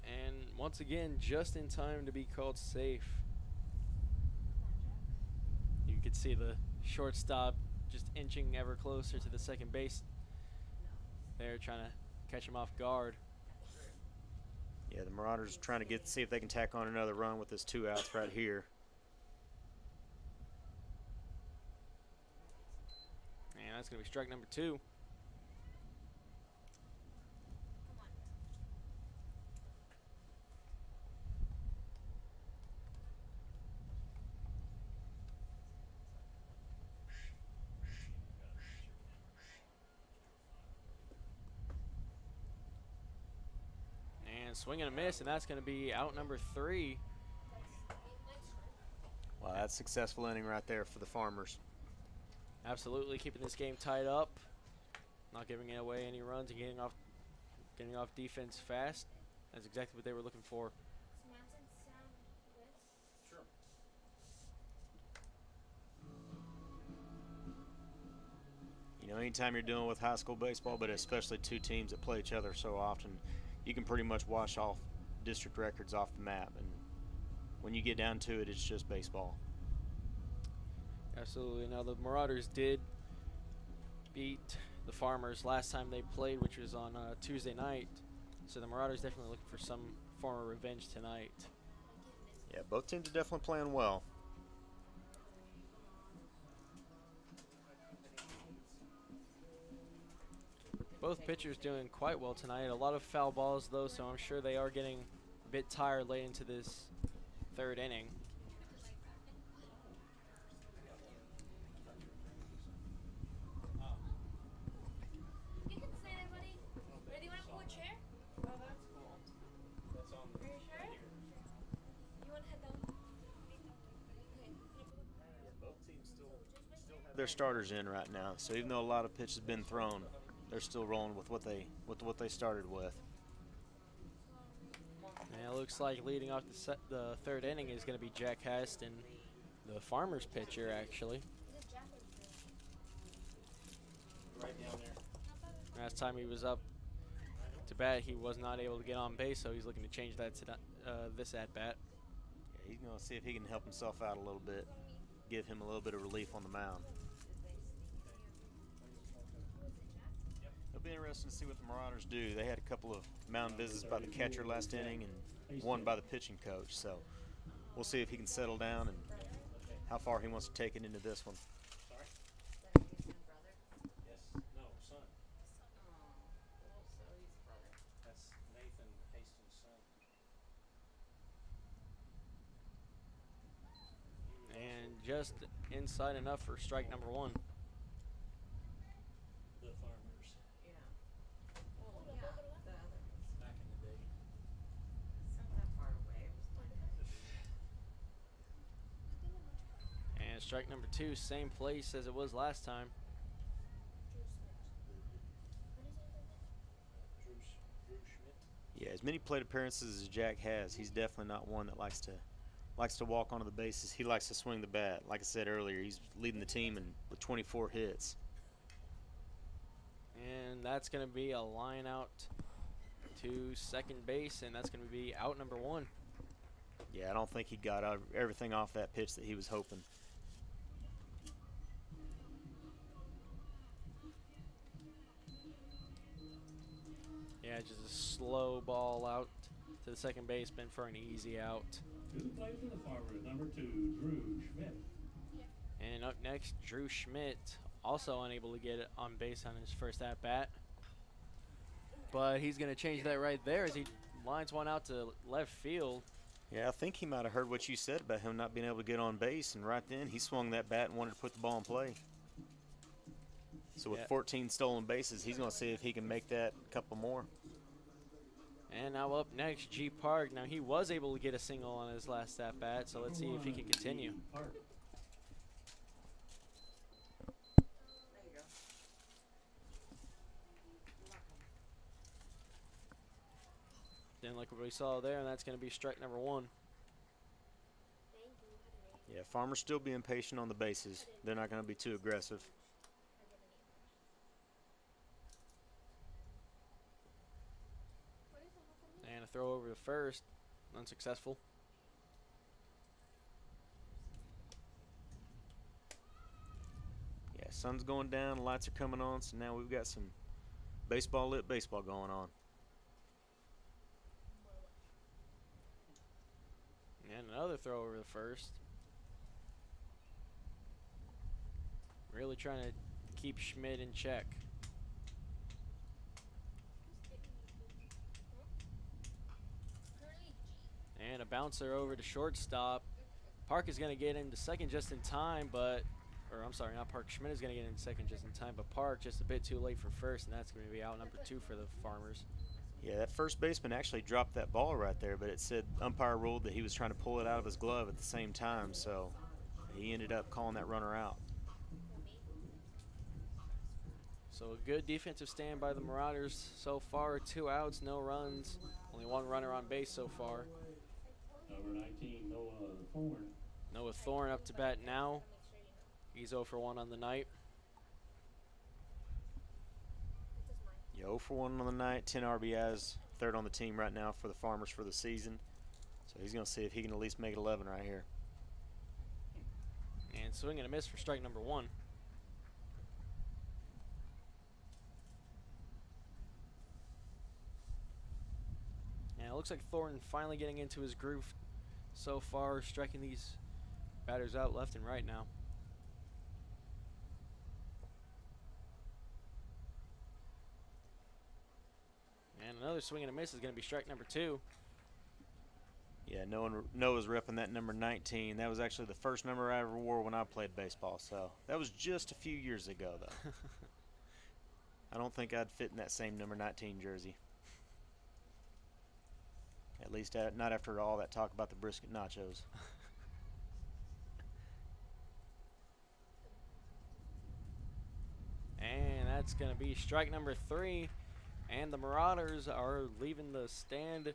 And once again, just in time to be called safe. You could see the shortstop just inching ever closer to the second base. They're trying to catch him off guard. Yeah, the Marauders are trying to see if they can tack on another run with this 2 outs right here. And that's going to be strike number 2. And swing and a miss, and that's going to be out number 3. Wow, that's a successful inning right there for the Farmers. Absolutely keeping this game tied up, not giving away any runs and getting off defense fast. That's exactly what they were looking for. Sure. You know, anytime you're dealing with high school baseball, but especially two teams that play each other so often, you can pretty much wash off district records off the map. And when you get down to it, it's just baseball. Absolutely. Now the Marauders did beat the Farmers last time they played, which was on Tuesday night. So the Marauders definitely looking for some form of revenge tonight. Yeah, both teams are definitely playing well. Both pitchers doing quite well tonight. A lot of foul balls though, so I'm sure they are getting a bit tired late into this 3rd inning. You can stay there, buddy. Ready? You want to pull a chair? Oh, that's cool. That's on Are you sure? You want to head down? Okay. both teams still have Their starters in right now, so even though a lot of pitches have been thrown, they're still rolling with what they started with. And it looks like leading off the 3rd inning is going to be Jack Haston, the Farmers pitcher, actually. right down there. Last time he was up to bat, he was not able to get on base, so he's looking to change that to this at bat. Yeah, he's going to see if he can help himself out a little bit, give him a little bit of relief on the mound. It'll be interesting to see what the Marauders do. They had a couple of mound visits by the catcher last inning and one by the pitching coach, so we'll see if he can settle down and how far he wants to take it into this one. Sorry? Yes. No, son. That's Nathan Hastings' son. And just inside enough for strike number 1. The Farmers back in the day. And strike number 2, same place as it was last time. Drew Schmidt. Yeah, as many plate appearances as Jack has, he's definitely not one that likes to walk onto the bases. He likes to swing the bat. Like I said earlier, he's leading the team with 24 hits. And that's going to be a line out to second base, and that's going to be out number 1. Yeah, I don't think he got everything off that pitch that he was hoping. Yeah, just a slow ball out to the second baseman for an easy out. To the plate for the Farmers, number 2, Drew Schmidt. And up next, Drew Schmidt, also unable to get it on base on his first at bat. But he's going to change that right there as he lines one out to left field. Yeah, I think he might have heard what you said about him not being able to get on base, and right then he swung that bat and wanted to put the ball in play. So with Yeah. 14 stolen bases, he's going to see if he can make that a couple more. And now up next, G Park. Now he was able to get a single on his last at bat, so let's see if he can continue. Didn't like what we saw there, and that's going to be strike number 1. Yeah, Farmer's still being patient on the bases. They're not going to be too aggressive. And a throw over to first, unsuccessful. Yeah, sun's going down, lights are coming on, so now we've got some lit baseball going on. And another throw over to first. Really trying to keep Schmidt in check. And a bouncer over to shortstop. Park is going to get into second just in time, but, or I'm sorry, not Park. Schmidt is going to get into second just in time, but Park just a bit too late for first, and that's going to be out number 2 for the Farmers. Yeah, that first baseman actually dropped that ball right there, but it said umpire ruled that he was trying to pull it out of his glove at the same time, so he ended up calling that runner out. So a good defensive stand by the Marauders so far. 2 outs, no runs, only 1 runner on base so far. Number 19, Noah Thorne. Noah Thorne up to bat now. He's 0 for 1 on the night. Yeah, 0 for 1 on the night, 10 RBIs, third on the team right now for the Farmers for the season. So he's going to see if he can at least make it 11 right here. And swing and a miss for strike number 1. And it looks like Thornton finally getting into his groove so far, striking these batters out left and right now. And another swing and a miss is going to be strike number 2. Yeah, Noah's repping that number 19. That was actually the first number I ever wore when I played baseball, so that was just a few years ago, though. I don't think I'd fit in that same number 19 jersey. At least not after all that talk about the brisket nachos. And that's going to be strike number 3. And the Marauders are leaving the stand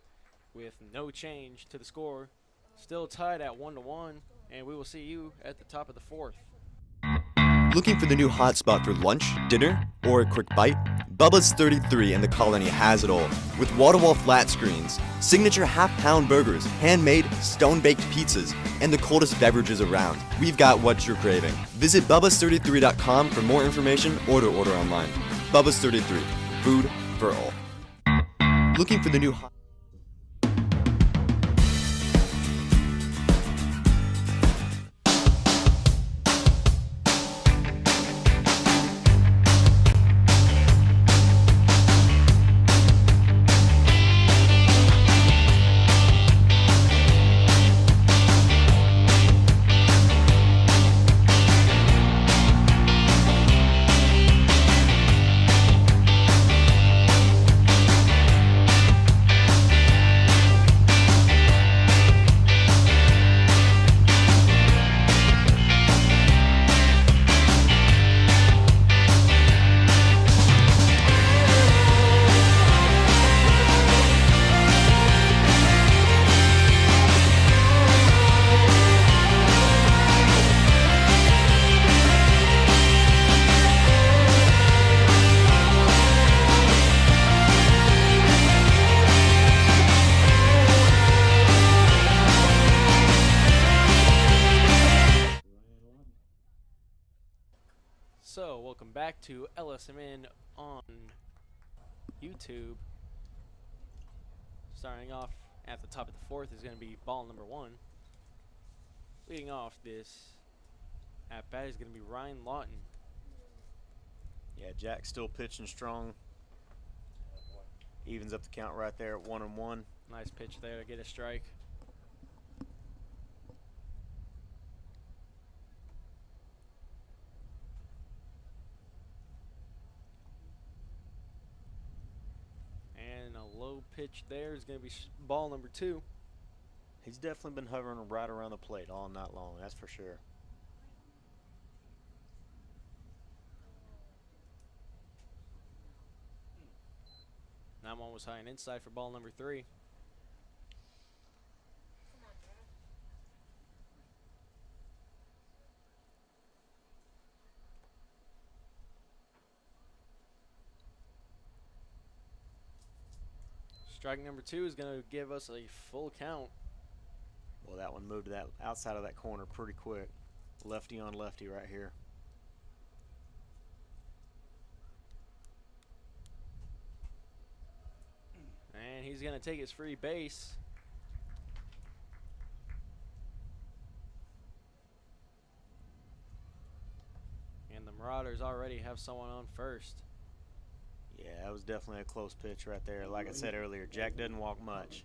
with no change to the score. Still tied at 1-1. And we will see you at the top of the 4th. Looking for the new hot spot for lunch, dinner, or a quick bite? Bubba's 33 and the Colony has it all. With wall-to-wall flat screens, signature half-pound burgers, handmade, stone-baked pizzas, and the coldest beverages around. We've got what you're craving. Visit bubbas33.com for more information or to order online. Bubba's 33, food for all. Looking for the new hot... So, welcome back to LSMN on YouTube. Starting off at the top of the 4th is going to be ball number 1. Leading off this at bat is going to be Ryan Lawton. Yeah, Jack's still pitching strong. Evens up the count right there at 1-1. Nice pitch there to get a strike. And a low low pitch there is going to be ball number 2. He's definitely been hovering right around the plate all night long, that's for sure. That one was high and inside for ball number 3. Come on, Dad. Strike number 2 is going to give us a full count. Well, that one moved to that outside of that corner pretty quick. Lefty on lefty right here. And he's going to take his free base. And the Marauders already have someone on first. Yeah, that was definitely a close pitch right there. Like I said earlier, Jack doesn't walk much.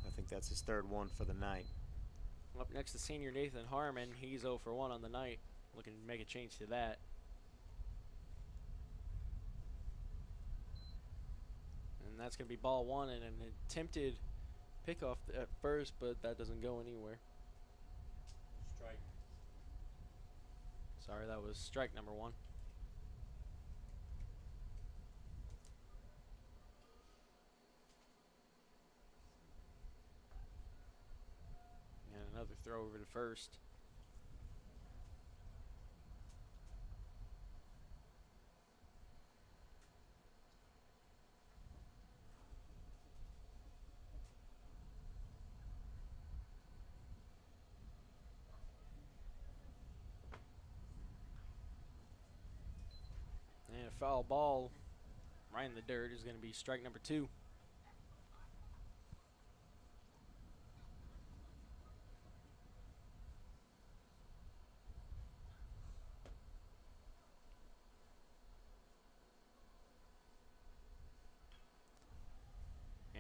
I think that's his 3rd one for the night. Up next to senior Nathan Harmon. He's 0 for 1 on the night. Looking to make a change to that. And that's going to be ball 1 and an attempted pickoff at first, but that doesn't go anywhere. Strike. Sorry, that was strike number 1. And another throw over to first. And a foul ball right in the dirt is going to be strike number 2.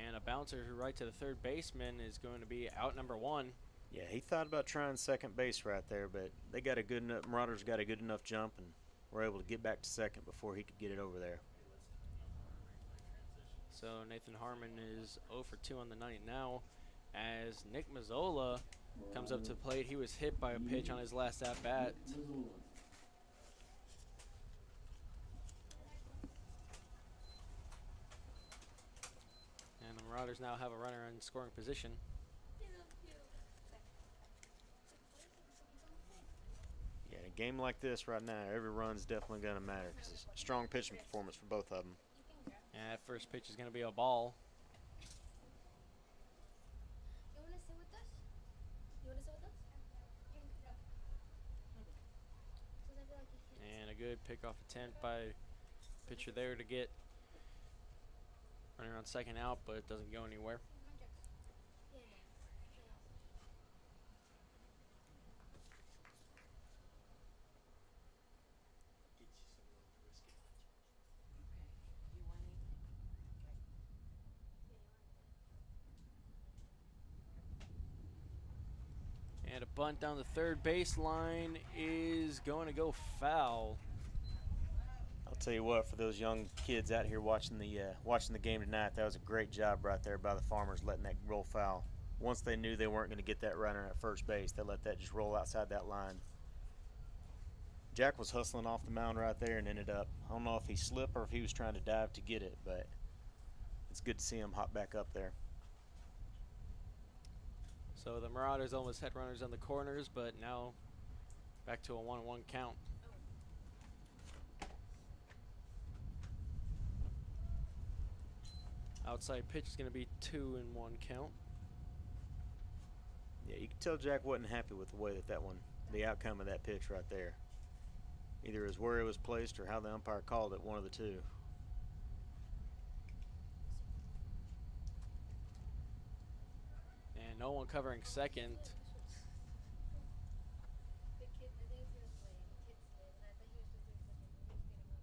And a bouncer right to the third baseman is going to be out number 1. Yeah, he thought about trying second base right there, but they got a good enough, Marauders got a good enough jump and were able to get back to second before he could get it over there. So Nathan Harmon is 0 for 2 on the night now as Nick Mazzola comes up to the plate. He was hit by a pitch on his last at-bat. And the Marauders now have a runner in scoring position. Yeah, in a game like this right now, every run's definitely going to matter because it's a strong pitching performance for both of them. And that first pitch is going to be a ball. You wanna sit with us? You wanna sit with us? Because I feel like he hits. And a good pickoff attempt by pitcher there to get runner on second out, but it doesn't go anywhere. Yeah. And a bunt down the third baseline is going to go foul. I'll tell you what, for those young kids out here watching the game tonight, that was a great job right there by the Farmers letting that roll foul. Once they knew they weren't going to get that runner at first base, they let that just roll outside that line. Jack was hustling off the mound right there and ended up, I don't know if he slipped or if he was trying to dive to get it, but it's good to see him hop back up there. So the Marauders almost had runners on the corners, but now back to a 1-1 count. Outside pitch is going to be 2-1 count. Yeah, you could tell Jack wasn't happy with the way the outcome of that pitch right there. Either as where it was placed or how the umpire called it, one of the two. And no one covering second. The kid, I think he was playing. The kid's name, and I thought he was just doing something. He was getting up.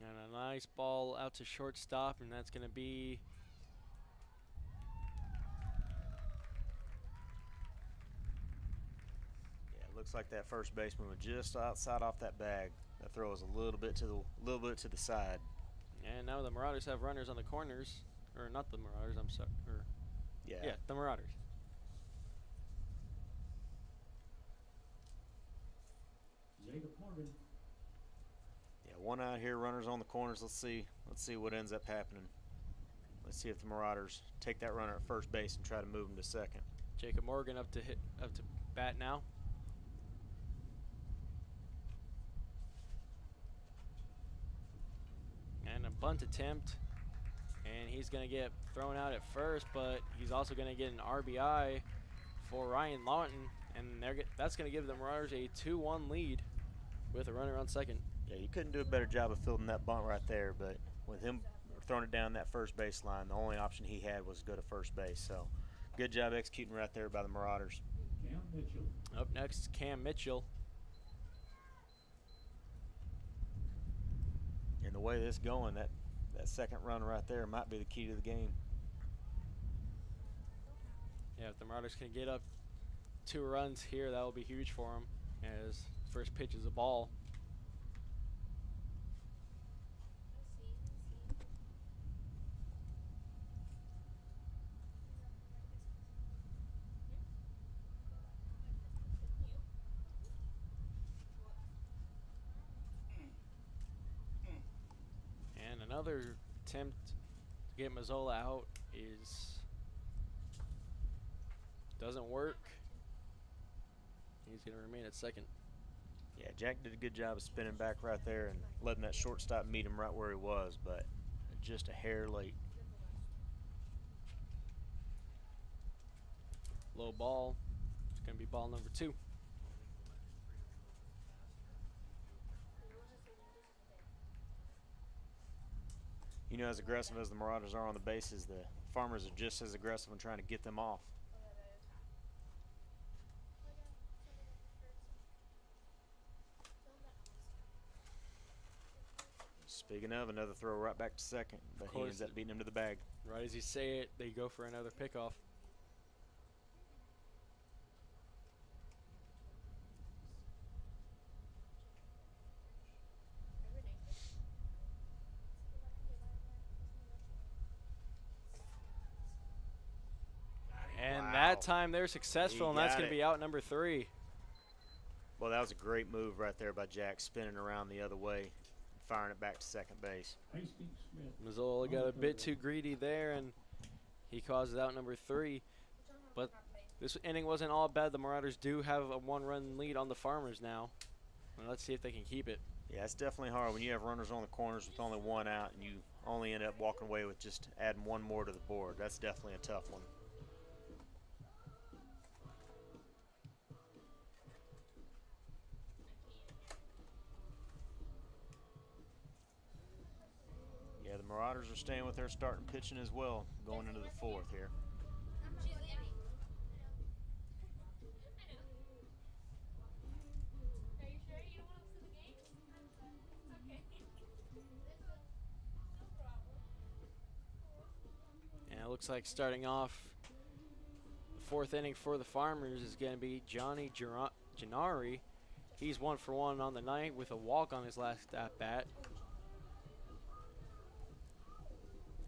And a nice ball out to shortstop, and that's going to be Looks like that first baseman was just outside off that bag. That throw was a little bit to the side. And now the Marauders have runners on the corners, or not the Marauders. I'm sorry. Yeah, the Marauders. Jacob Morgan. Yeah, one out here, runners on the corners. Let's see what ends up happening. Let's see if the Marauders take that runner at first base and try to move him to second. Jacob Morgan up to bat now. And a bunt attempt, and he's going to get thrown out at first, but he's also going to get an RBI for Ryan Lawton, and that's going to give the Marauders a 2-1 lead with a runner on second. Yeah, you couldn't do a better job of fielding that bunt right there, but with him throwing it down that first base line, the only option he had was to go to first base. So good job executing right there by the Marauders. Cam Mitchell. Up next is Cam Mitchell. And the way this is going, that second run right there might be the key to the game. Yeah, if the Marauders can get up 2 runs here, that will be huge for them, as first pitch is a ball. And another attempt to get Mazzola out doesn't work. He's going to remain at second. Yeah, Jack did a good job of spinning back right there and letting that shortstop meet him right where he was, but just a hair late. Low ball. It's going to be ball number 2. You know, as aggressive as the Marauders are on the bases, the Farmers are just as aggressive in trying to get them off. Speaking of, another throw right back to second, but he ends up beating him to the bag. Right as you say it, they go for another pickoff. And Wow. that time they're successful, and that's got going to it. be out number 3. Well, that was a great move right there by Jack, spinning around the other way, and firing it back to second base. Hastings Smith. Mazzola got a bit too greedy there, and he causes out number 3. But this inning wasn't all bad. The Marauders do have a 1-run lead on the Farmers now. And let's see if they can keep it. Yeah, it's definitely hard when you have runners on the corners with only 1 out, and you only end up walking away with just adding 1 more to the board. That's definitely a tough one. Yeah, the Marauders are staying with their starting pitching as well, going into the 4th here. And it looks like starting off the 4th inning for the Farmers is going to be Johnny Gennari. He's 1 for 1 on the night with a walk on his last at-bat.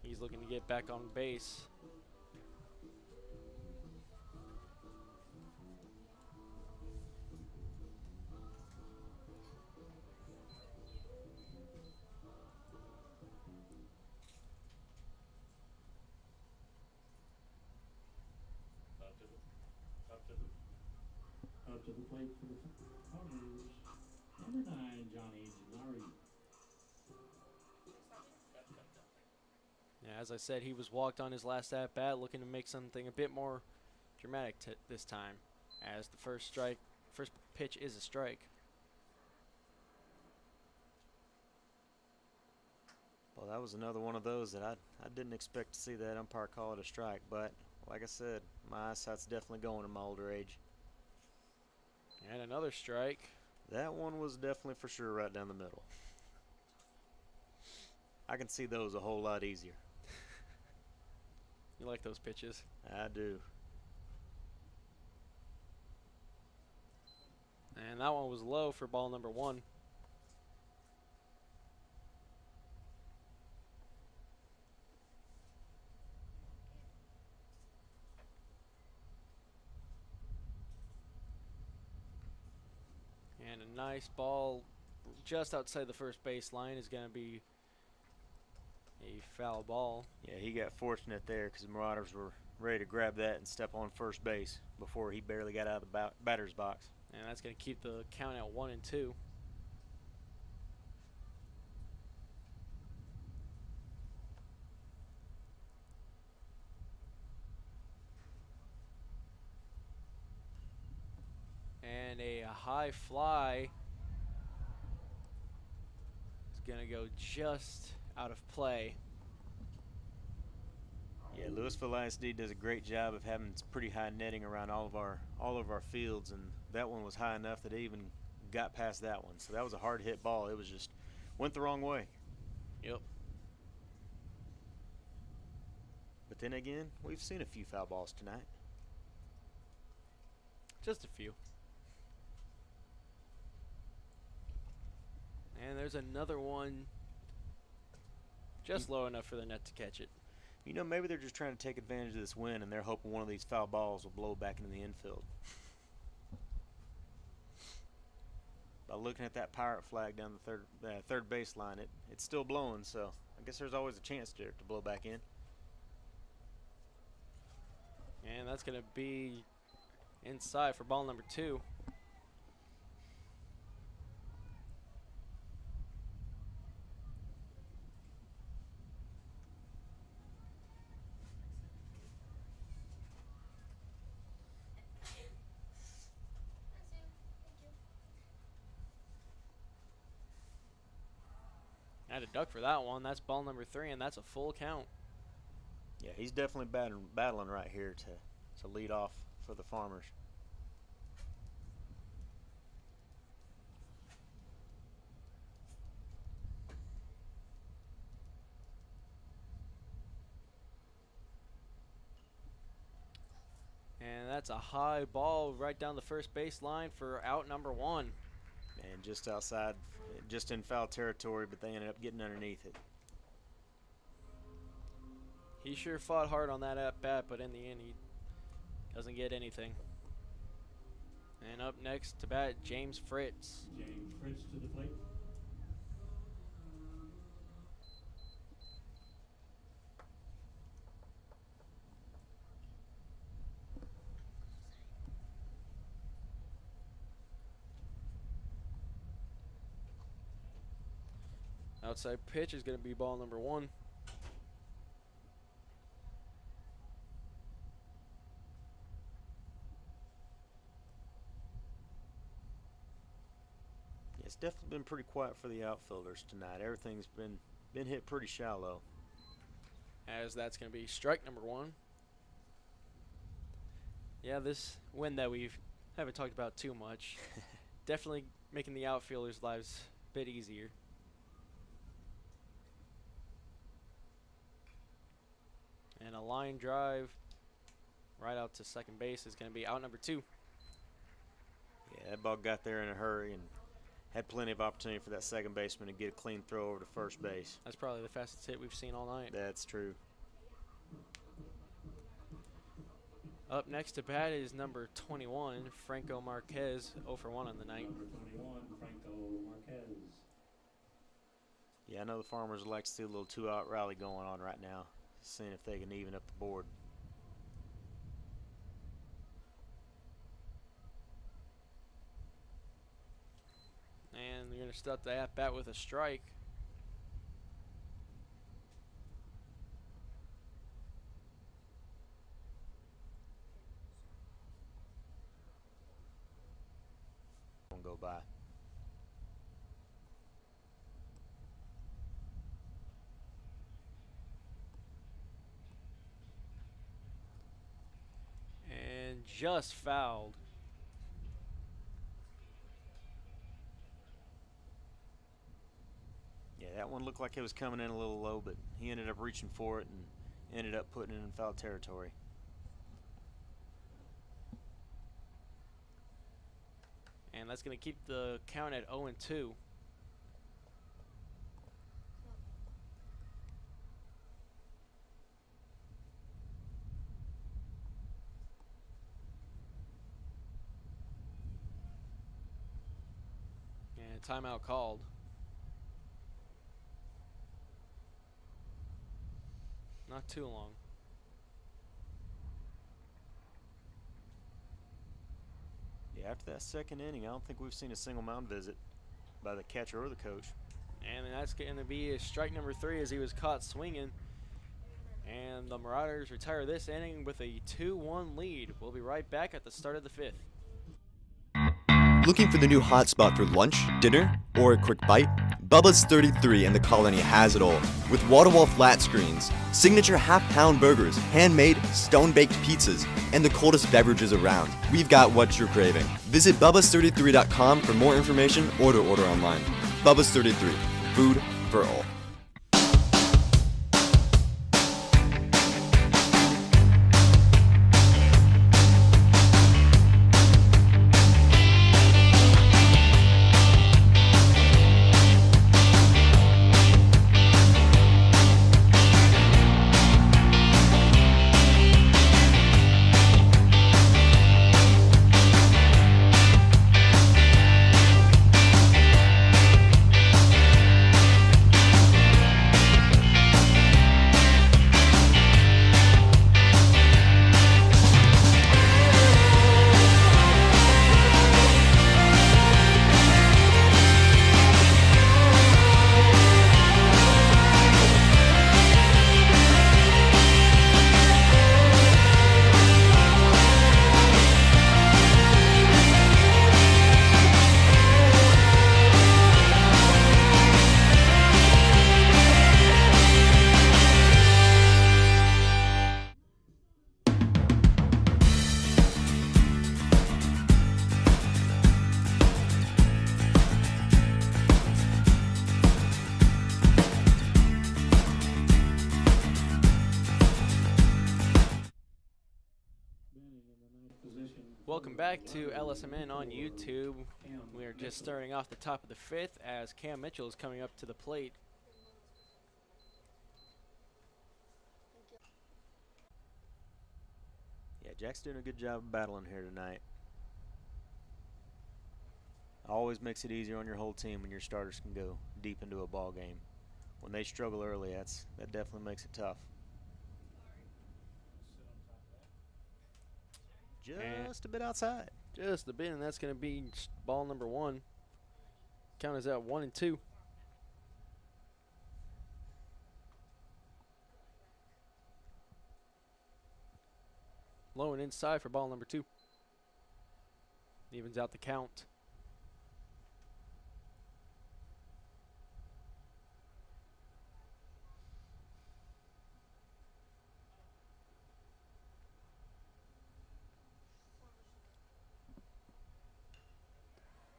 He's looking to get back on base. Up to the plate for the Farmers. Number 9, Johnny Gennari. Yeah, as I said, he was walked on his last at-bat, looking to make something a bit more dramatic this time, as the first pitch is a strike. Well, that was another one of those that I didn't expect to see that umpire call it a strike, but like I said, my eyesight's definitely going in my older age. And another strike. That one was definitely for sure right down the middle. I can see those a whole lot easier. You like those pitches? I do. And that one was low for ball number 1. And a nice ball just outside the first baseline is going to be a foul ball. Yeah, he got fortunate there because the Marauders were ready to grab that and step on first base before he barely got out of the batter's box. And that's going to keep the count at 1-2. And a high fly is going to go just out of play. Yeah, Lewisville ISD does a great job of having pretty high netting around all of our fields, and that one was high enough that it even got past that one. So that was a hard hit ball. It was just went the wrong way. Yep. But then again, we've seen a few foul balls tonight. Just a few. And there's another one just low enough for the net to catch it. You know, maybe they're just trying to take advantage of this win, and they're hoping one of these foul balls will blow back into the infield. By looking at that pirate flag down the third baseline, it's still blowing, so I guess there's always a chance to blow back in. And that's going to be inside for ball number 2. I had a duck for that one. That's ball number 3, and that's a full count. Yeah, he's definitely battling right here to lead off for the Farmers. And that's a high ball right down the first baseline for out number 1. And just outside, just in foul territory, but they ended up getting underneath it. He sure fought hard on that at bat, but in the end he doesn't get anything. And up next to bat, James Fritz. James Fritz to the plate. Outside pitch is going to be ball number 1. It's definitely been pretty quiet for the outfielders tonight. Everything's been hit pretty shallow. As that's going to be strike number 1. Yeah, this win that we haven't talked about too much, definitely making the outfielders' lives a bit easier. And a line drive right out to second base is going to be out number 2. Yeah, that ball got there in a hurry and had plenty of opportunity for that second baseman to get a clean throw over to first base. That's probably the fastest hit we've seen all night. That's true. Up next to bat is number 21, Franco Marquez, 0 for 1 on the night. Number 21, Franco Marquez. Yeah, I know the Farmers would like to see a little 2-out rally going on right now, seeing if they can even up the board. And they're going to start the at-bat with a strike. Won't go by. And just fouled. Yeah, that one looked like it was coming in a little low, but he ended up reaching for it and ended up putting it in foul territory. And And that's going to keep the count at 0-2. And timeout called. Not too long. Yeah, after that second inning, I don't think we've seen a single mound visit by the catcher or the coach. And that's going to be strike number 3 as he was caught swinging. And the Marauders retire this inning with a 2-1 lead. We'll be right back at the start of the 5th. Looking for the new hotspot for lunch, dinner, or a quick bite? Bubba's 33 and the Colony has it all. With wall-to-wall flat screens, signature half-pound burgers, handmade, stone-baked pizzas, and the coldest beverages around. We've got what you're craving. Visit bubbas33.com for more information or to order online. Bubba's 33, food for all. Welcome back to LSMN on YouTube. We are just starting off the top of the 5th as Cam Mitchell is coming up to the plate. Yeah, Jack's doing a good job of battling here tonight. Always makes it easier on your whole team when your starters can go deep into a ball game. When they struggle early, that definitely makes it tough. Just a bit outside. Just a bit, and that's going to be ball number 1. Count is at 1-2. Low and inside for ball number 2. Evens out the count.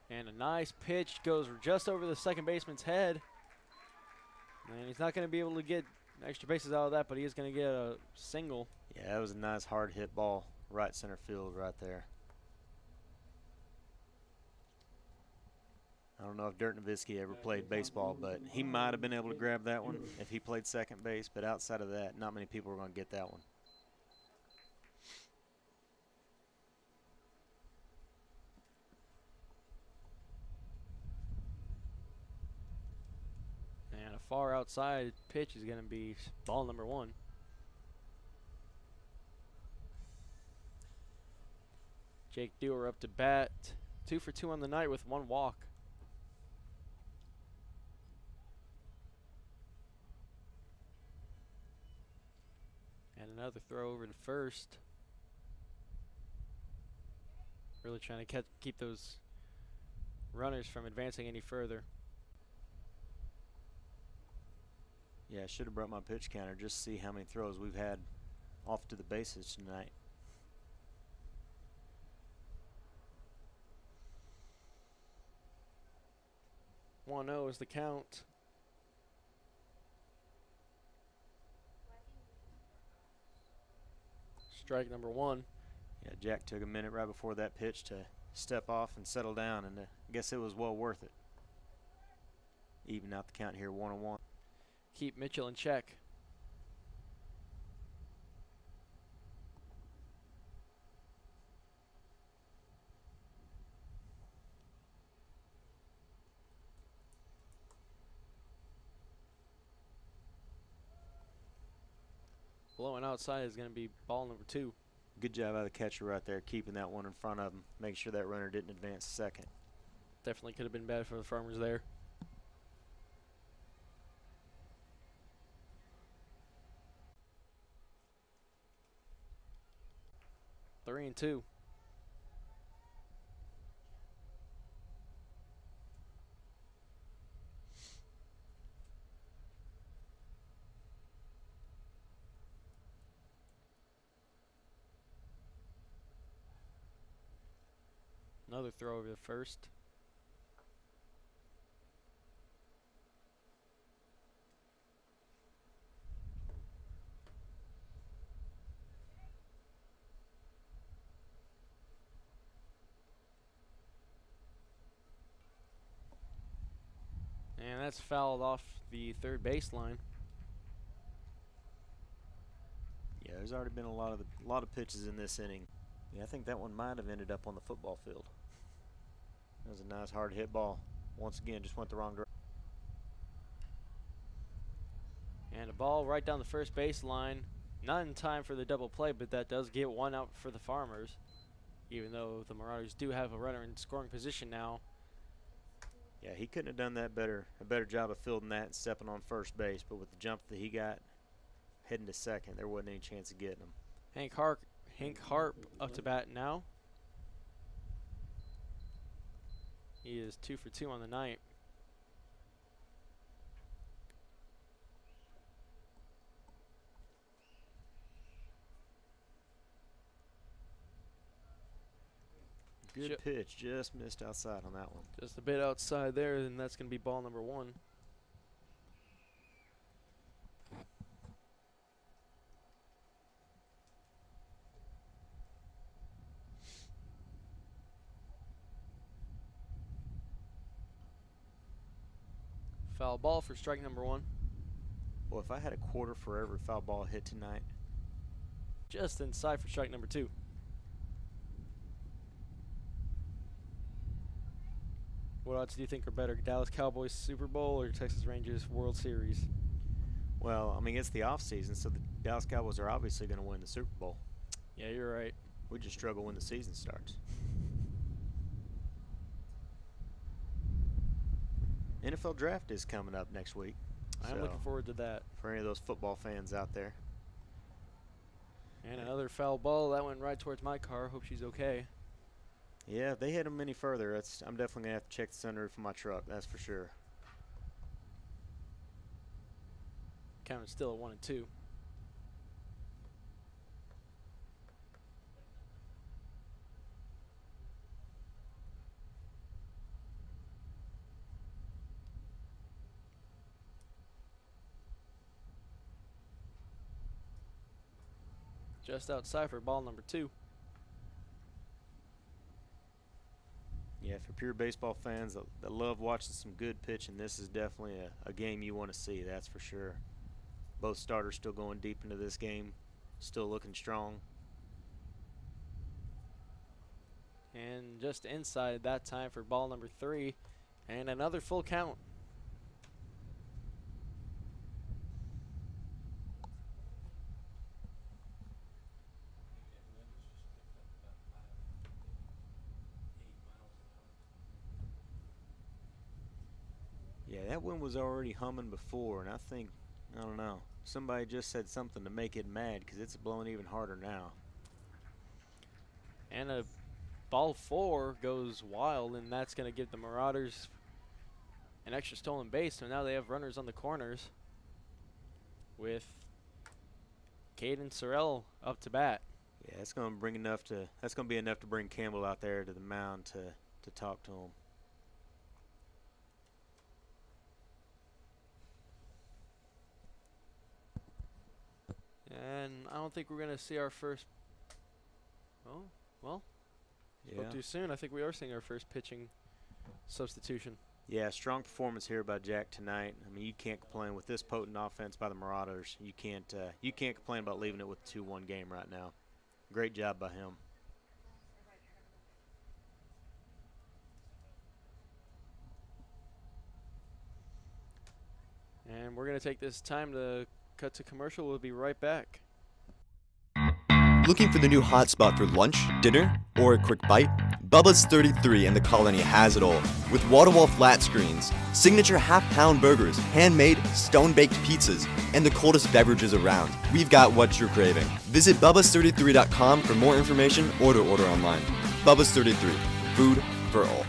And a nice pitch goes just over the second baseman's head. And he's not going to be able to get extra bases out of that, but he is going to get a single. Yeah, that was a nice hard hit ball right center field right there. I don't know if Dirk Nowitzki ever played baseball, but he might have been able to grab that one if he played second base. But outside of that, not many people are going to get that one. And a far outside pitch is going to be ball number 1. Jake Dewar up to bat. 2 for 2 on the night with 1 walk. And another throw over to first. Really trying to keep those runners from advancing any further. Yeah, I should have brought my pitch counter just to see how many throws we've had off to the bases tonight. 1-0 is the count. Strike number 1. Yeah, Jack took a minute right before that pitch to step off and settle down, and I guess it was well worth it. Even out the count here, 1-1. Keep Mitchell in check. Blowing outside is going to be ball number 2. Good job out of the catcher right there, keeping that one in front of him, making sure that runner didn't advance second. Definitely could have been bad for the Farmers there. 3-2. Another throw over the first. And that's fouled off the third baseline. Yeah, there's already been a lot of pitches in this inning. Yeah, I think that one might have ended up on the football field. That was a nice hard hit ball. Once again, just went the wrong direction. And a ball right down the first baseline. Not in time for the double play, but that does get one out for the Farmers. Even though the Marauders do have a runner in scoring position now. Yeah, he couldn't have done that a better job of fielding that and stepping on first base. But with the jump that he got heading to second, there wasn't any chance of getting him. Hank Harp up to bat now. He is 2 for 2 on the night. Good pitch, just missed outside on that one. Just a bit outside there, and that's going to be ball number 1. Foul ball for strike number 1. Well, if I had a quarter for every foul ball hit tonight. Just inside for strike number 2. What odds do you think are better, Dallas Cowboys Super Bowl or Texas Rangers World Series? Well, I mean, it's the off season, so the Dallas Cowboys are obviously going to win the Super Bowl. Yeah, you're right. We just struggle when the season starts. NFL draft is coming up next week. I'm looking forward to that. For any of those football fans out there. And another foul ball. That went right towards my car. Hope she's okay. Yeah, if they hit them any further, I'm definitely going to have to check the sunroof of my truck, that's for sure. Count is still at 1-2. Just outside for ball number 2. Yeah, for pure baseball fans that love watching some good pitching, this is definitely a game you want to see, that's for sure. Both starters still going deep into this game, still looking strong. And just inside that time for ball number 3. And another full count. Yeah, that one was already humming before, and I don't know, somebody just said something to make it mad because it's blowing even harder now. And a ball 4 goes wild, and that's going to give the Marauders an extra stolen base. So now they have runners on the corners with Caden Sorrell up to bat. Yeah, that's going to be enough to bring Campbell out there to the mound to talk to him. And I don't think we're going to see our first. Oh, well, Spoke too soon. I think we are seeing our first pitching substitution. Yeah, strong performance here by Jack tonight. I mean, you can't complain with this potent offense by the Marauders. You can't complain about leaving it with a 2-1 game right now. Great job by him. And we're going to take this time to cut to commercial. We'll be right back. Looking for the new hotspot for lunch, dinner, or a quick bite? Bubba's 33 and the Colony has it all. With wall-to-wall flat screens, signature half-pound burgers, handmade, stone-baked pizzas, and the coldest beverages around. We've got what you're craving. Visit bubbas33.com for more information or to order online. Bubba's 33. Food for all.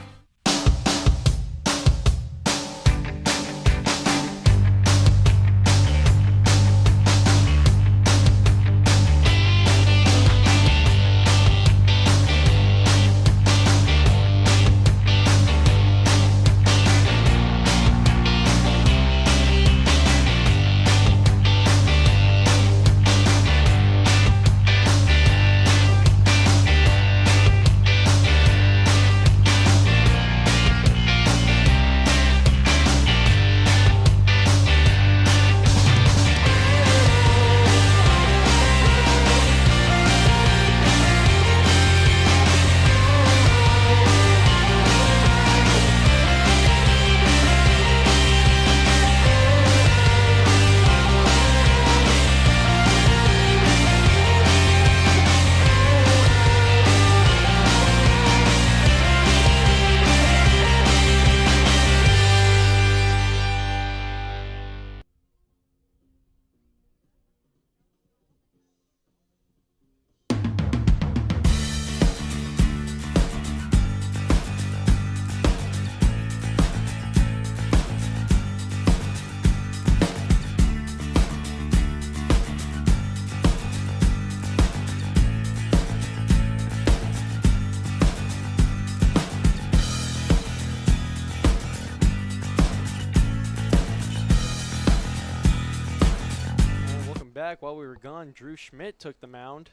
Back while we were gone, Drew Schmidt took the mound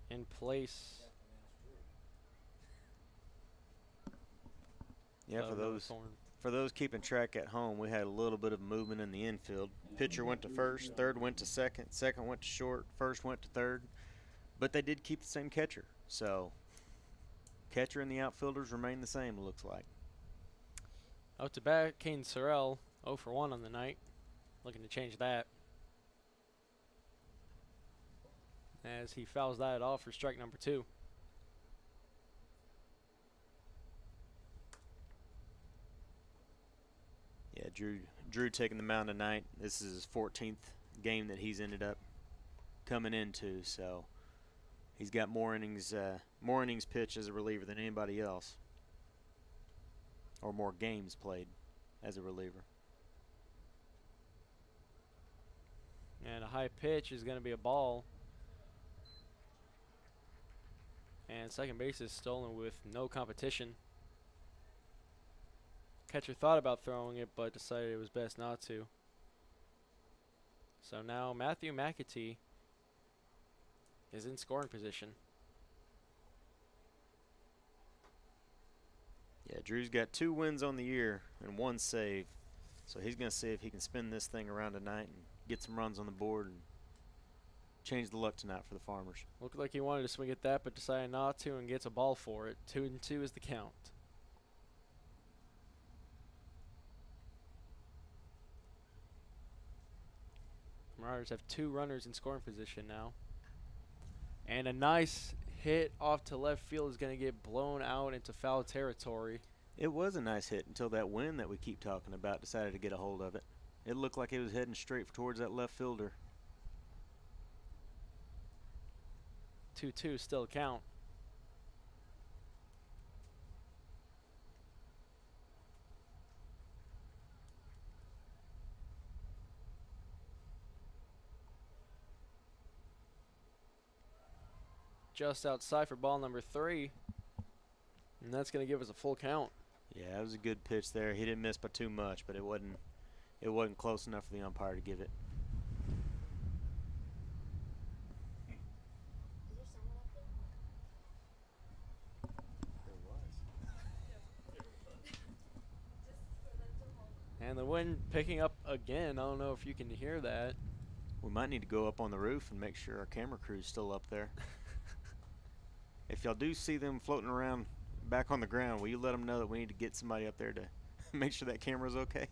in place. Yeah, for those keeping track at home, we had a little bit of movement in the infield. Pitcher went to first, third went to second, second went to short, first went to third, but they did keep the same catcher. So catcher and the outfielders remain the same, it looks like. Out to bat, Kane Sorrell, 0 for 1 on the night. Looking to change that, as he fouls that off for strike number 2. Yeah, Drew taking the mound tonight. This is his 14th game that he's ended up coming into, so he's got more innings pitched as a reliever than anybody else, or more games played as a reliever. And a high pitch is going to be a ball. And second base is stolen with no competition. Catcher thought about throwing it, but decided it was best not to. So now Matthew McAtee is in scoring position. Yeah, Drew's got 2 wins on the year and 1 save. So he's going to see if he can spin this thing around tonight and get some runs on the board and change the luck tonight for the Farmers. Looked like he wanted to swing at that, but decided not to and gets a ball for it. 2-2 is the count. Marauders have 2 runners in scoring position now. And a nice hit off to left field is going to get blown out into foul territory. It was a nice hit until that wind that we keep talking about decided to get a hold of it. It looked like it was heading straight towards that left fielder. 2-2 still count. Just outside for ball number 3. And that's going to give us a full count. Yeah, it was a good pitch there. He didn't miss by too much, but it wasn't close enough for the umpire to give it. Is there someone up there? Klein picking up again. I don't know if you can hear that. We might need to go up on the roof and make sure our camera crew's still up there. If y'all do see them floating around back on the ground, will you let them know that we need to get somebody up there to make sure that camera's okay?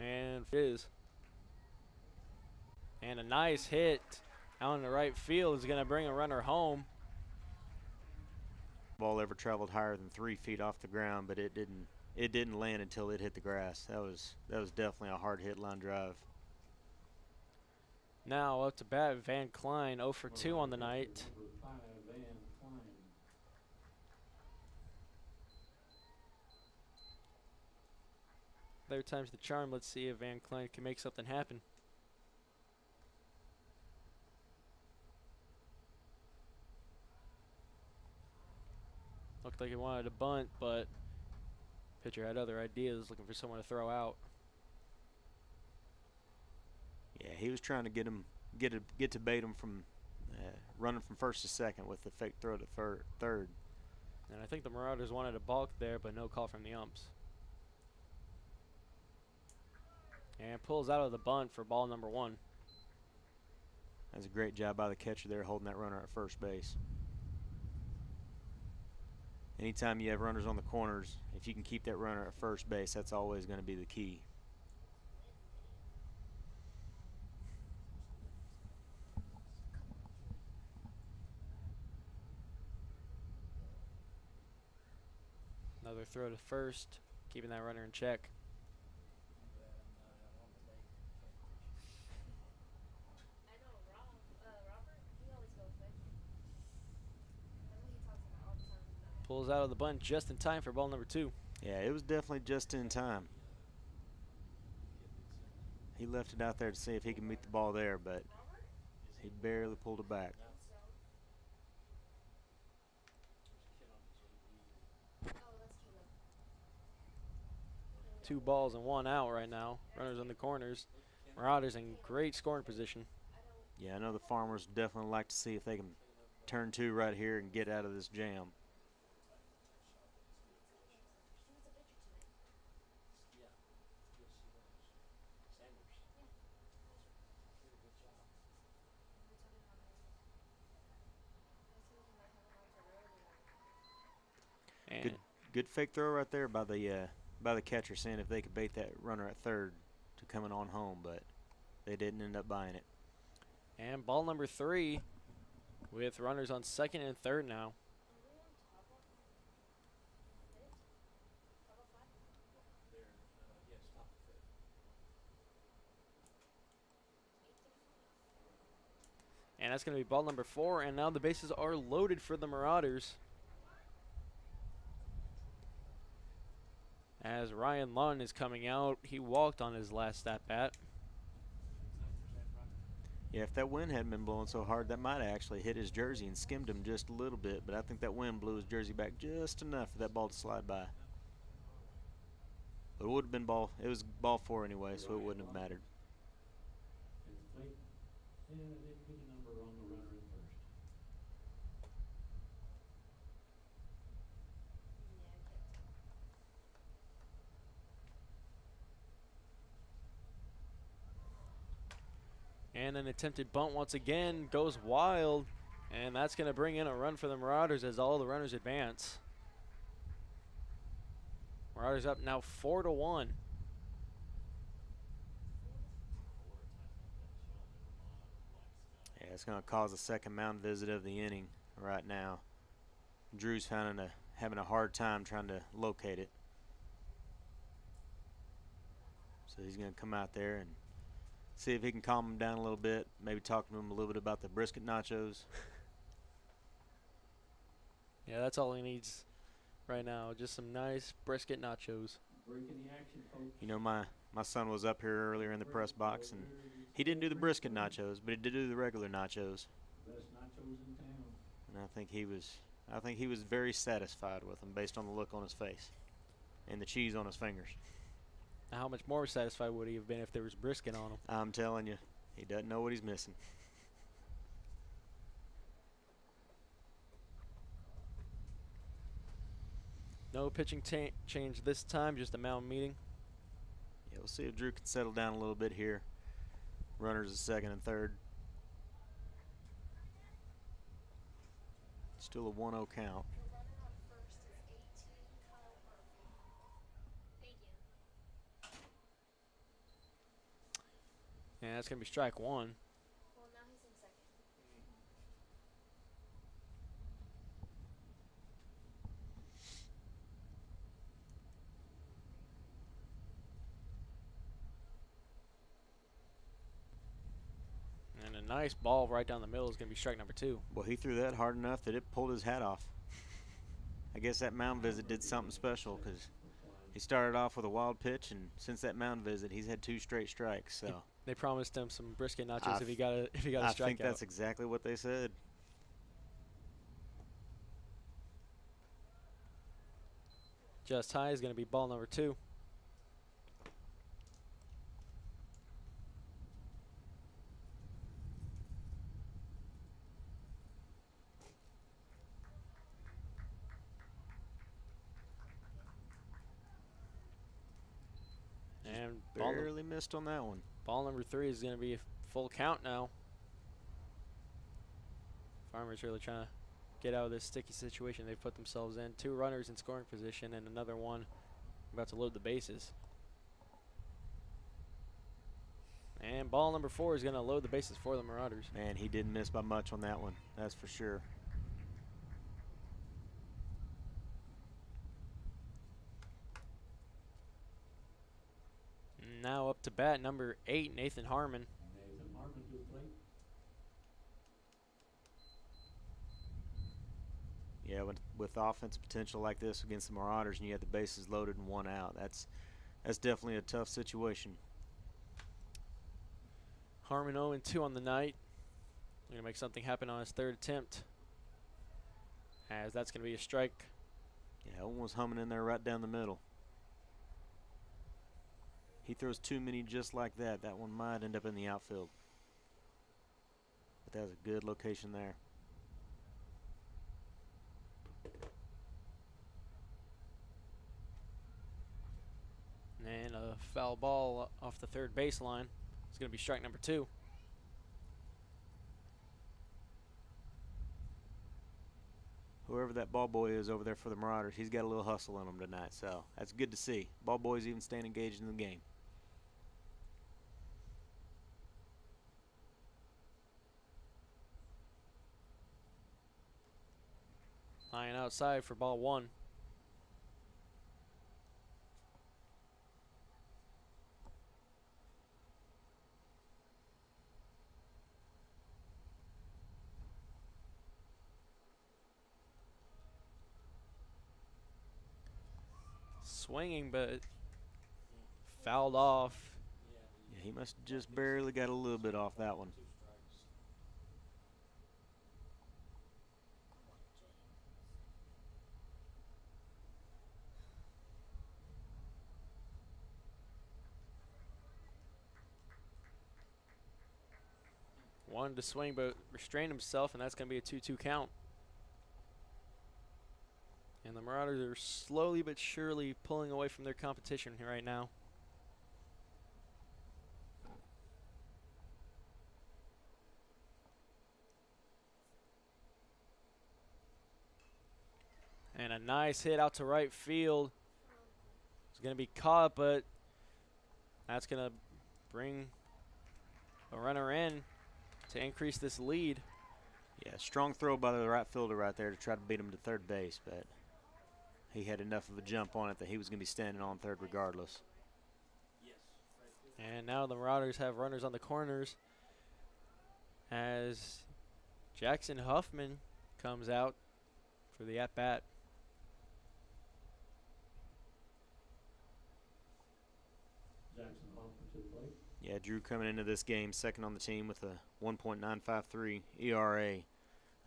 And it is. And a nice hit out in the right field is going to bring a runner home. Ball ever traveled higher than 3 feet off the ground, but it didn't land until it hit the grass. That was definitely a hard hit line drive. Now up to bat, Van Klein 0 for 2 on the night. Number 5, Van Klein. Third time's the charm. Let's see if Van Klein can make something happen. Looked like he wanted to bunt, but pitcher had other ideas, looking for someone to throw out. Yeah, he was trying to get to bait him from running from first to second with the fake throw to third. And I think the Marauders wanted a balk there, but no call from the umps. And pulls out of the bunt for ball number 1. That's a great job by the catcher there holding that runner at first base. Anytime you have runners on the corners, if you can keep that runner at first base, that's always going to be the key. Another throw to first, keeping that runner in check. I know Robert, he always goes quick. That's what he talks about all the time. Pulls out of the bunt just in time for ball number 2. Yeah, it was definitely just in time. He left it out there to see if he can meet the ball there, but he barely pulled it back. Oh, that's Caleb. 2 balls and 1 out right now. Runners on the corners. Marauders in great scoring position. Yeah, I know the Farmers definitely like to see if they can turn 2 right here and get out of this jam. And Good fake throw right there by the catcher, seeing if they could bait that runner at third to coming on home, but they didn't end up buying it. And ball number 3 with runners on second and third now. And that's going to be ball number 4, and now the bases are loaded for the Marauders. As Ryan Lunn is coming out, he walked on his last at-bat. Yeah, if that wind hadn't been blowing so hard, that might have actually hit his jersey and skimmed him just a little bit, but I think that wind blew his jersey back just enough for that ball to slide by. But it would have been it was ball 4 anyway, so it wouldn't have mattered. At the plate. And they didn't get a number on the runner in first. And an attempted bunt once again goes wild, and that's going to bring in a run for the Marauders as all the runners advance. Marauders up now 4-1. Yeah, it's going to cause a second mound visit of the inning right now. Drew's having a hard time trying to locate it. So he's going to come out there and see if he can calm him down a little bit. Maybe talk to him a little bit about the brisket nachos. Yeah, that's all he needs right now. Just some nice brisket nachos. Breaking the action, folks. You know, my son was up here earlier in the press box, and he didn't do the brisket nachos, but he did do the regular nachos. Best nachos in town. And I think he was very satisfied with them based on the look on his face and the cheese on his fingers. Now, how much more satisfied would he have been if there was brisket on him? I'm telling you, he doesn't know what he's missing. No pitching change this time, just a mound meeting. Yeah, we'll see if Drew can settle down a little bit here. Runners at second and third. Still a 1-0 count. The runner on first is 18, Kyle Murphy. Thank you. And that's going to be strike one. Well, now he's in second. And a nice ball right down the middle is going to be strike number two. Well, he threw that hard enough that it pulled his hat off. I guess that mound visit did something special because he started off with a wild pitch, and since that mound visit, he's had 2 straight strikes. So They promised him some brisket nachos if he got a I strikeout. think that's exactly what they said. Just high is going to be ball number two. And Barely missed on that one. ball number three is going to be a full count now. Farmers really trying to get out of this sticky situation they've put themselves in. 2 runners in scoring position and another one about to load the bases. And ball number 4 is going to load the bases for the Marauders. Man, he didn't miss by much on that one. That's for sure. Now up to bat, number 8, Nathan Harmon. Nathan Harmon to the plate. Yeah, with offensive potential like this against the Marauders, and you had the bases loaded and 1 out, that's definitely a tough situation. Harmon 0-2 on the night. Going to make something happen on his 3rd attempt, as that's going to be a strike. Yeah, that one was humming in there right down the middle. He throws too many just like that. That one might end up in the outfield. But that was a good location there. And a foul ball off the 3rd baseline. It's going to be strike number 2. Whoever that ball boy is over there for the Marauders, he's got a little hustle in him tonight. So that's good to see. Ball boys even staying engaged in the game. Lying outside for ball 1. Swinging, but fouled off. Yeah, he must have just barely got a little bit off that one. Wanted to swing, but restrained himself, and that's going to be a 2-2 count. And the Marauders are slowly but surely pulling away from their competition right now. And a nice hit out to right field. It's going to be caught, but that's going to bring a runner in to increase this lead. Yeah, strong throw by the right fielder right there to try to beat him to 3rd base, but he had enough of a jump on it that he was going to be standing on 3rd regardless. And now the Marauders have runners on the corners as Jackson Huffman comes out for the at-bat. Jackson Hoffman to the plate. Yeah, Drew coming into this game second on the team with a 1.953 ERA.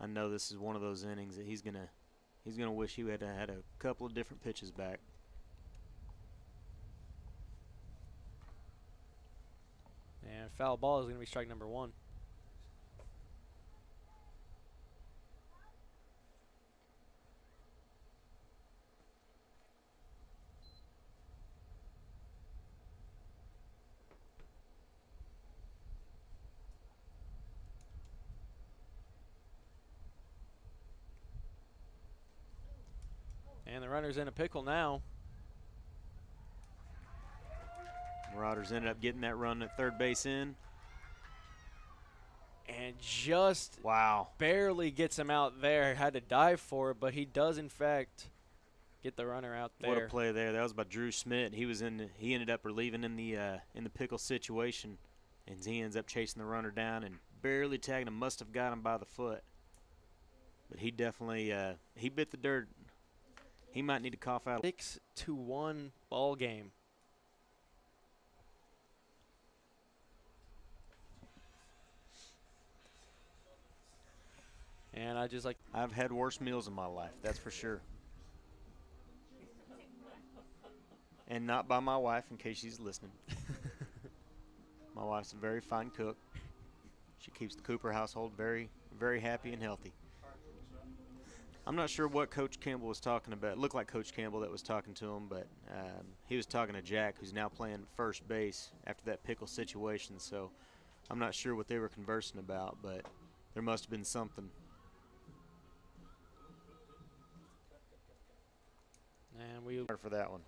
I know this is one of those innings that he's gonna wish he had had a couple of different pitches back. And foul ball is going to be strike number 1. And the runner's in a pickle now. Marauders ended up getting that run at third base in. And just Wow. barely gets him out there. Had to dive for it, but he does, in fact, get the runner out there. What a play there. That was by Drew Schmidt. He ended up relieving in the pickle situation, and he ends up chasing the runner down and barely tagging him. Must have got him by the foot. But he definitely he bit the dirt. He might need to cough out. 6-1 ball game. And I've had worse meals in my life, that's for sure. And not by my wife, in case she's listening. My wife's a very fine cook. She keeps the Cooper household very, very happy and healthy. I'm not sure what Coach Campbell was talking about. It looked like Coach Campbell that was talking to him, but he was talking to Jack, who's now playing first base after that pickle situation. So I'm not sure what they were conversing about, but there must have been something. And we For that one.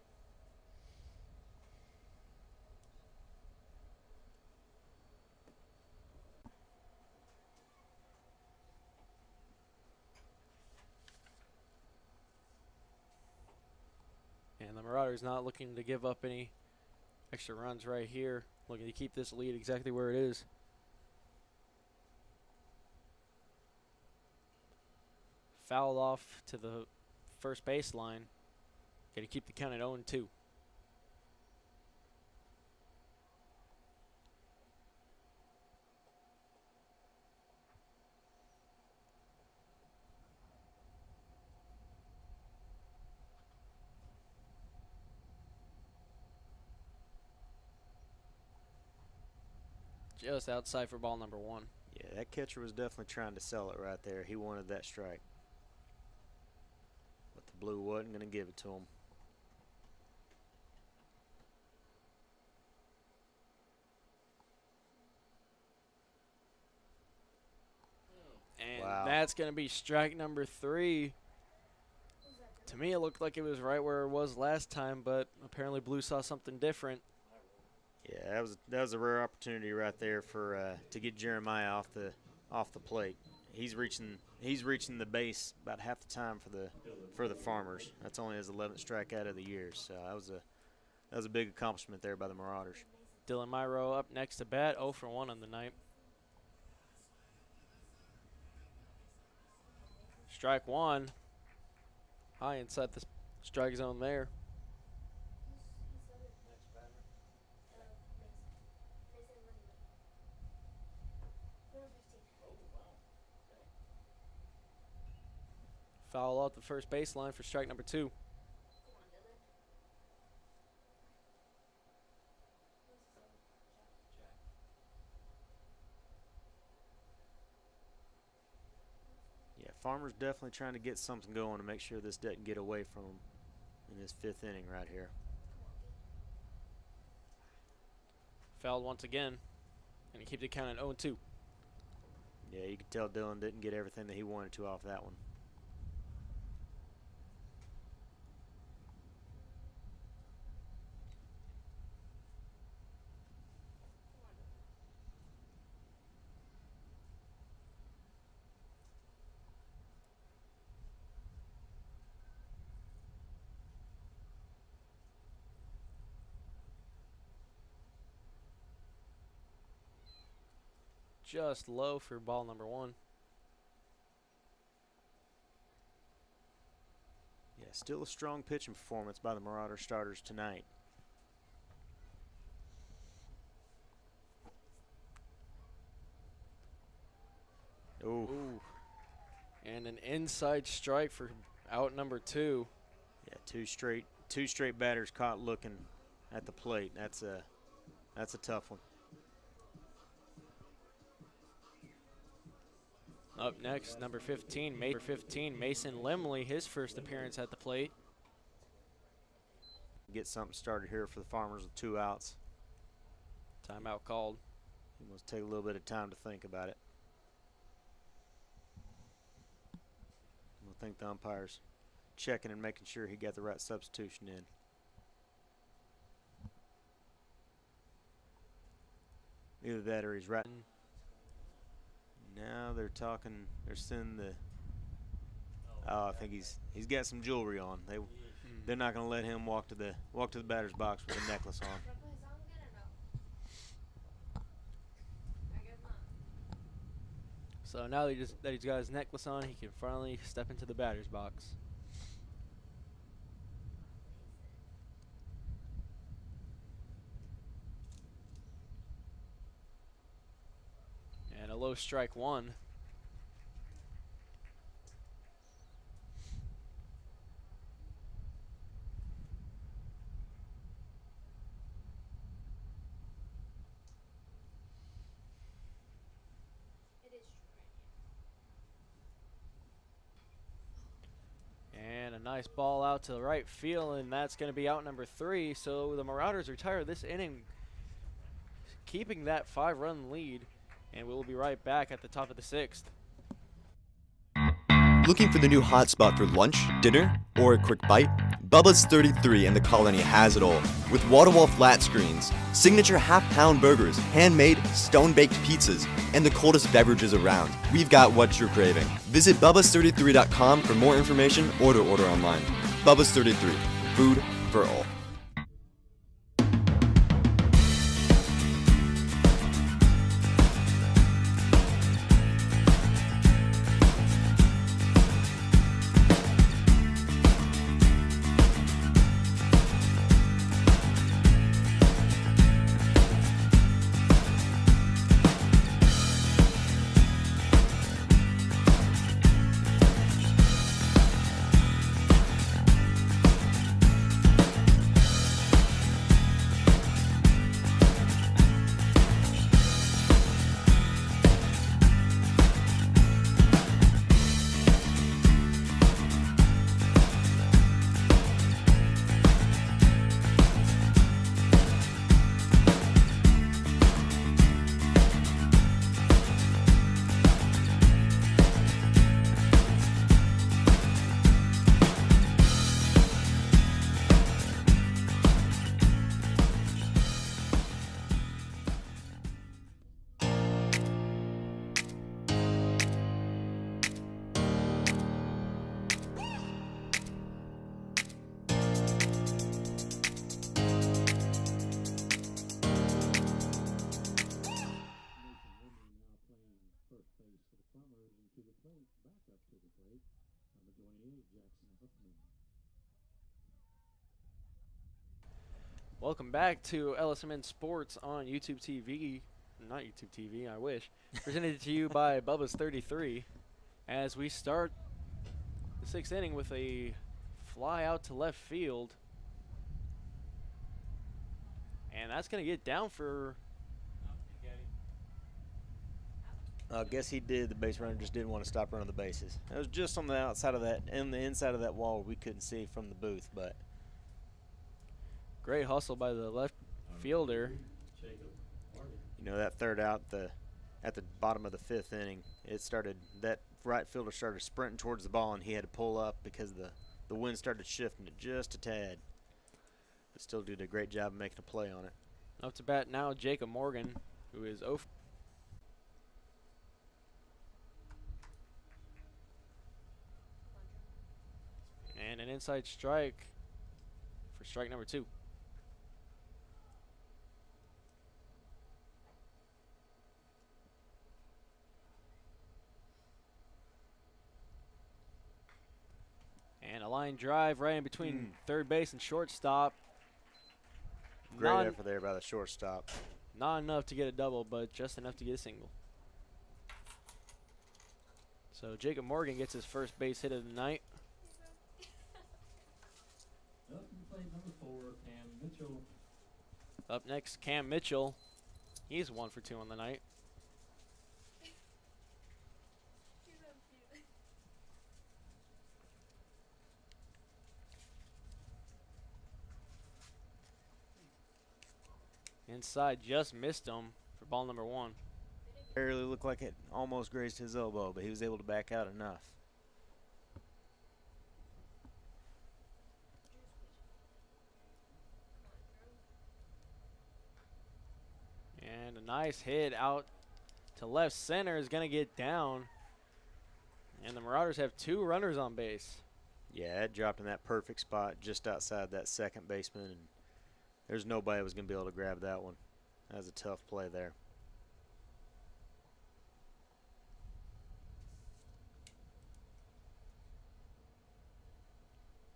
And the Marauders not looking to give up any extra runs right here. Looking to keep this lead exactly where it is. Foul off to the first baseline. Got to keep the count at 0-2. Just outside for ball number 1. Yeah, that catcher was definitely trying to sell it right there. He wanted that strike. But the blue wasn't going to give it to him. And Wow. that's going to be strike number 3. To me, it looked like it was right where it was last time, but apparently Blue saw something different. Yeah, that was a rare opportunity right there for to get Jeremiah off the plate. He's reaching the base about half the time for the Farmers. That's only his 11th strikeout of the year. So that was a big accomplishment there by the Marauders. Dylan Myro up next to bat, 0 for 1 on the night. Strike 1. High inside the strike zone there. Foul off the first baseline for strike number 2. Yeah, Farmer's definitely trying to get something going to make sure this doesn't get away from him in this 5th inning right here. Fouled once again, and he keeps the count at 0-2. Yeah, you could tell Dylan didn't get everything that he wanted to off that one. Just low for ball number 1. Yeah, still a strong pitching performance by the Marauder starters tonight. Ooh. Ooh. And an inside strike for out number 2. Yeah, two straight batters caught looking at the plate. That's a tough one. Up next, number 15, Mason Limley, his first appearance at the plate. Get something started here for the Farmers with 2 outs. Timeout called. He must take a little bit of time to think about it. We'll thank the umpires. checking and making sure he got the right substitution in. Either that or he's right. Now they're talking. They're sending the. Oh, I think he's got some jewelry on. They're not going to let him walk to the batter's box with a necklace on. So now that he's got his necklace on, he can finally step into the batter's box. And a low strike one. And a nice ball out to the right field, and that's going to be out number 3. So the Marauders retire this inning, keeping that 5-run lead, and we'll be right back at the top of the 6th. Looking for the new hotspot for lunch, dinner, or a quick bite? Bubba's 33 and the Colony has it all. With wall-to-wall flat screens, signature half-pound burgers, handmade, stone-baked pizzas, and the coldest beverages around, we've got what you're craving. Visit bubbas33.com for more information or to order online. Bubba's 33, food for all. Welcome back to LSMN Sports on YouTube TV. Not YouTube TV, I wish. Presented to you by Bubba's 33. As we start the 6th inning with a fly out to left field. And that's going to get down for... I guess he did. The base runner just didn't want to stop running the bases. It was just on the outside of that, and the inside of that wall we couldn't see from the booth, but... Great hustle by the left fielder. You know, that third out at the bottom of the 5th inning, that right fielder started sprinting towards the ball, and he had to pull up because the wind started shifting it just a tad. But still did a great job of making a play on it. Up to bat now, Jacob Morgan, who is 0. And an inside strike for strike number 2. And a line drive right in between third base and shortstop. Great effort there by the shortstop. Not enough to get a double, but just enough to get a single. So Jacob Morgan gets his first base hit of the night. Up next, Cam Mitchell. He's 1 for 2 on the night. Inside, just missed him for ball number 1. Barely looked like it almost grazed his elbow, but he was able to back out enough. Nice hit out to left center is going to get down. And the Marauders have 2 runners on base. Yeah, it dropped in that perfect spot just outside that second baseman, and there's nobody that was going to be able to grab that one. That was a tough play there.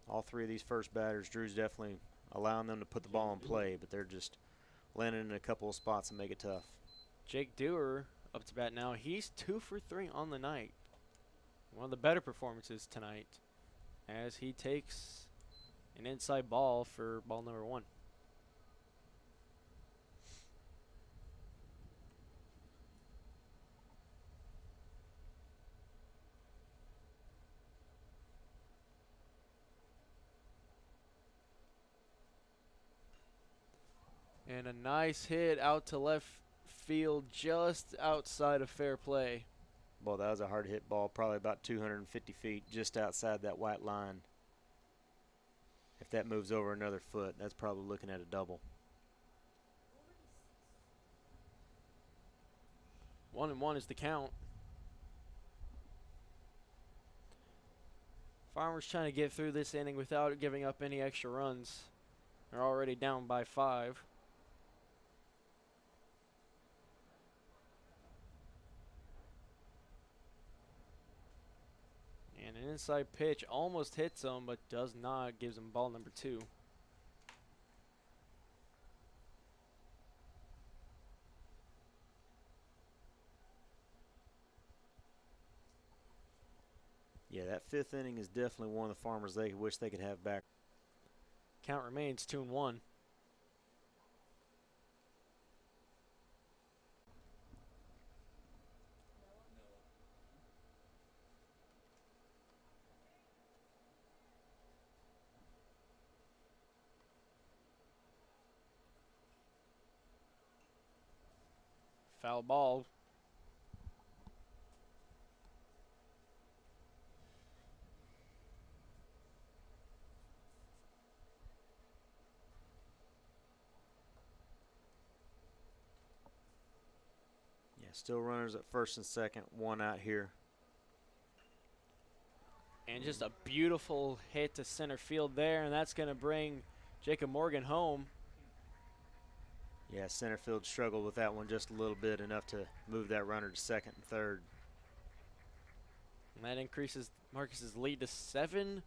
All 3 of these first batters, Drew's definitely allowing them to put the ball in play, but they're just landing in a couple of spots and make it tough. Jake Dewar up to bat now. He's 2 for 3 on the night. One of the better performances tonight as he takes an inside ball for ball number 1. And a nice hit out to left field just outside of fair play. Well, that was a hard hit ball, probably about 250 feet just outside that white line. If that moves over another foot, that's probably looking at a double. 1-1 is the count. Farmers trying to get through this inning without giving up any extra runs. They're already down by 5. And an inside pitch almost hits him, but does not. Gives him ball number 2. Yeah, that 5th inning is definitely one of the Farmers they wish they could have back. Count remains 2-1. Foul ball. Yeah, still runners at first and second, 1 out here. And just a beautiful hit to center field there, and that's going to bring Jacob Morgan home. Yeah, center field struggled with that one just a little bit, enough to move that runner to second and third. And that increases Marcus's lead to 7-1.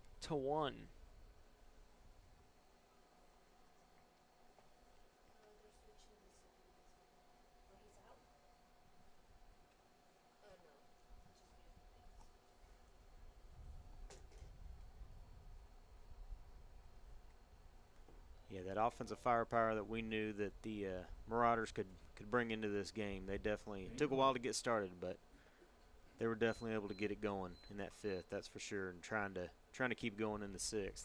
Yeah, that offensive firepower that we knew that the Marauders could bring into this game. They definitely, it took a while to get started, but they were definitely able to get it going in that 5th, that's for sure, and trying to keep going in the 6th.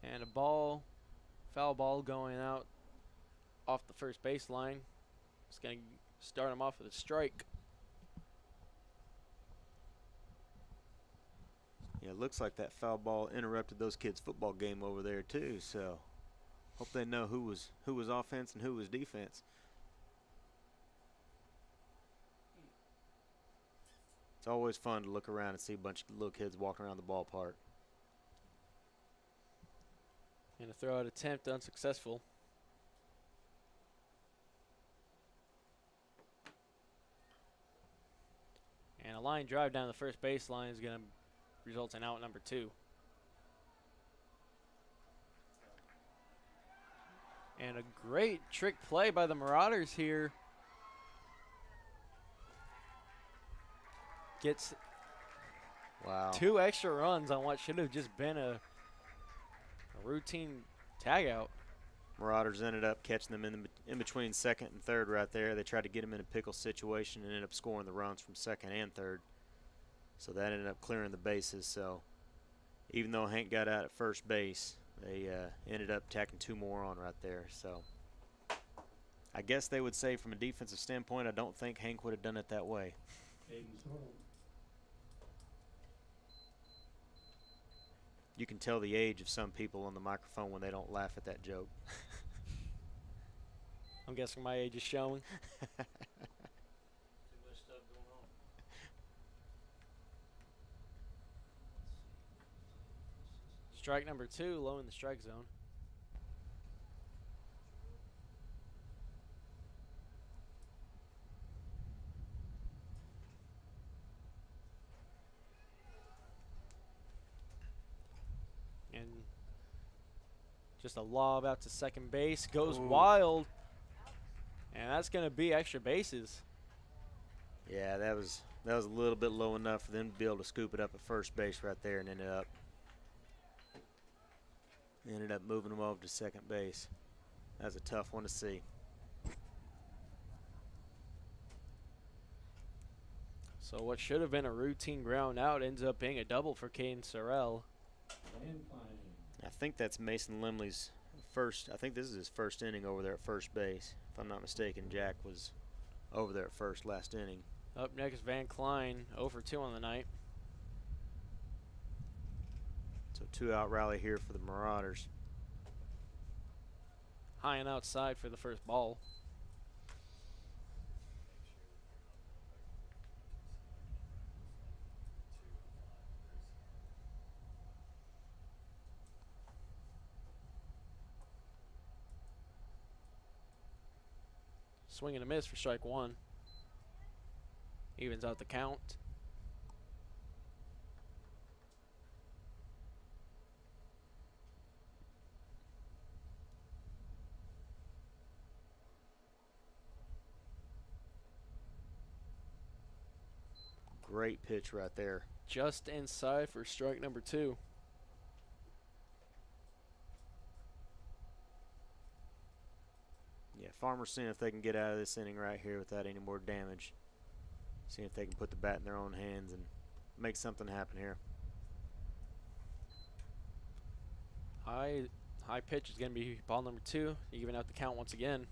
And a foul ball going out off the first baseline. It's going to start him off with a strike. Yeah, it looks like that foul ball interrupted those kids' football game over there too, so hope they know who was offense and who was defense. It's always fun to look around and see a bunch of little kids walking around the ballpark. And a throw-out attempt unsuccessful. And a line drive down the first baseline is going to result in out number 2. And a great trick play by the Marauders here. Gets Wow. 2 extra runs on what should have just been a routine tag out. Marauders ended up catching them in between second and third right there. They tried to get them in a pickle situation and ended up scoring the runs from second and third. So that ended up clearing the bases. So even though Hank got out at first base, they ended up tacking 2 more on right there. So I guess they would say from a defensive standpoint, I don't think Hank would have done it that way. You can tell the age of some people on the microphone when they don't laugh at that joke. I'm guessing my age is showing. Strike number 2, low in the strike zone. And just a lob out to second base. Goes wild. And that's going to be extra bases. Yeah, that was a little bit low enough for them to be able to scoop it up at first base right there, and ended up moving them over to second base. That was a tough one to see. So what should have been a routine ground out ends up being a double for Caden Sorrell. I think that's Mason Limley's first. I think this is his first inning over there at first base. If I'm not mistaken, Jack was over there at first last inning. Up next, Van Klein, 0 for 2 on the night. So 2-out rally here for the Marauders. High and outside for the first ball. Swing and a miss for strike 1. Evens out the count. Great pitch right there. Just inside for strike number 2. Yeah, Farmer's seeing if they can get out of this inning right here without any more damage. Seeing if they can put the bat in their own hands and make something happen here. High pitch is going to be ball number 2. Even out the count once again.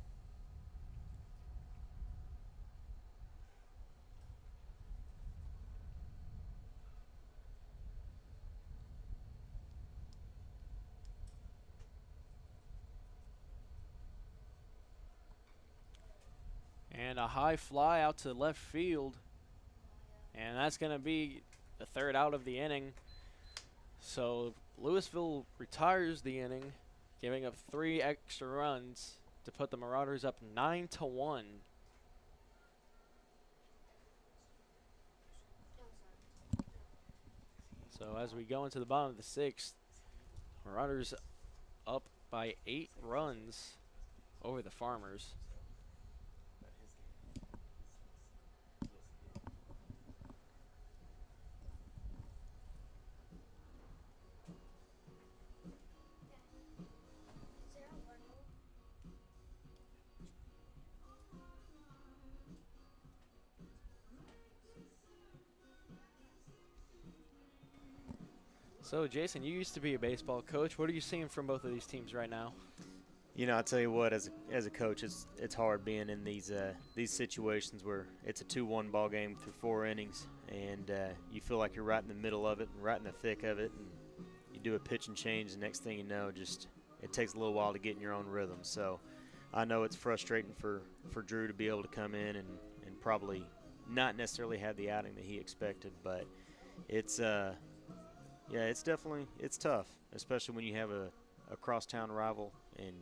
And a high fly out to left field. And that's going to be the 3rd out of the inning. So Lewisville retires the inning, giving up 3 extra runs to put the Marauders up 9-1. So as we go into the bottom of the 6th, Marauders up by 8 runs over the Farmers. So, Jason, you used to be a baseball coach. What are you seeing from both of these teams right now? You know, I'll tell you what, as a coach, it's hard being in these situations where it's a 2-1 ball game through 4 innings, and you feel like you're right in the middle of it and right in the thick of it, and you do a pitch and change, the next thing you know, just it takes a little while to get in your own rhythm. So I know it's frustrating for Drew to be able to come in and probably not necessarily have the outing that he expected, but it's yeah, it's tough, especially when you have a crosstown rival and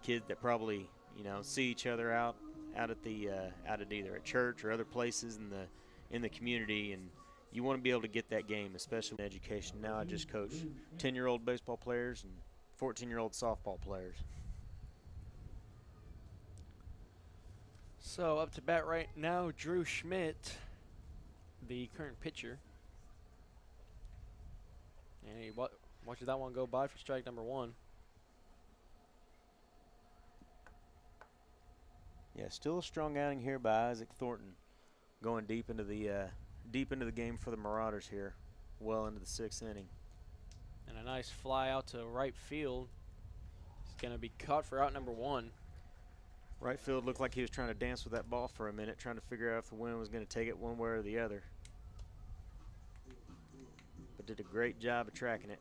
kids that probably, you know, see each other out at either at church or other places in the community, and you want to be able to get that game, especially in education. Now I just coach 10-year-old baseball players and 14-year-old softball players. So up to bat right now, Drew Schmidt, the current pitcher. And he watches that one go by for strike number 1. Yeah, still a strong outing here by Isaac Thornton, going deep into the game for the Marauders here, well into the 6th inning. And a nice fly out to right field. It's going to be caught for out number 1. Right field looked like he was trying to dance with that ball for a minute, trying to figure out if the wind was going to take it one way or the other. But did a great job of tracking it.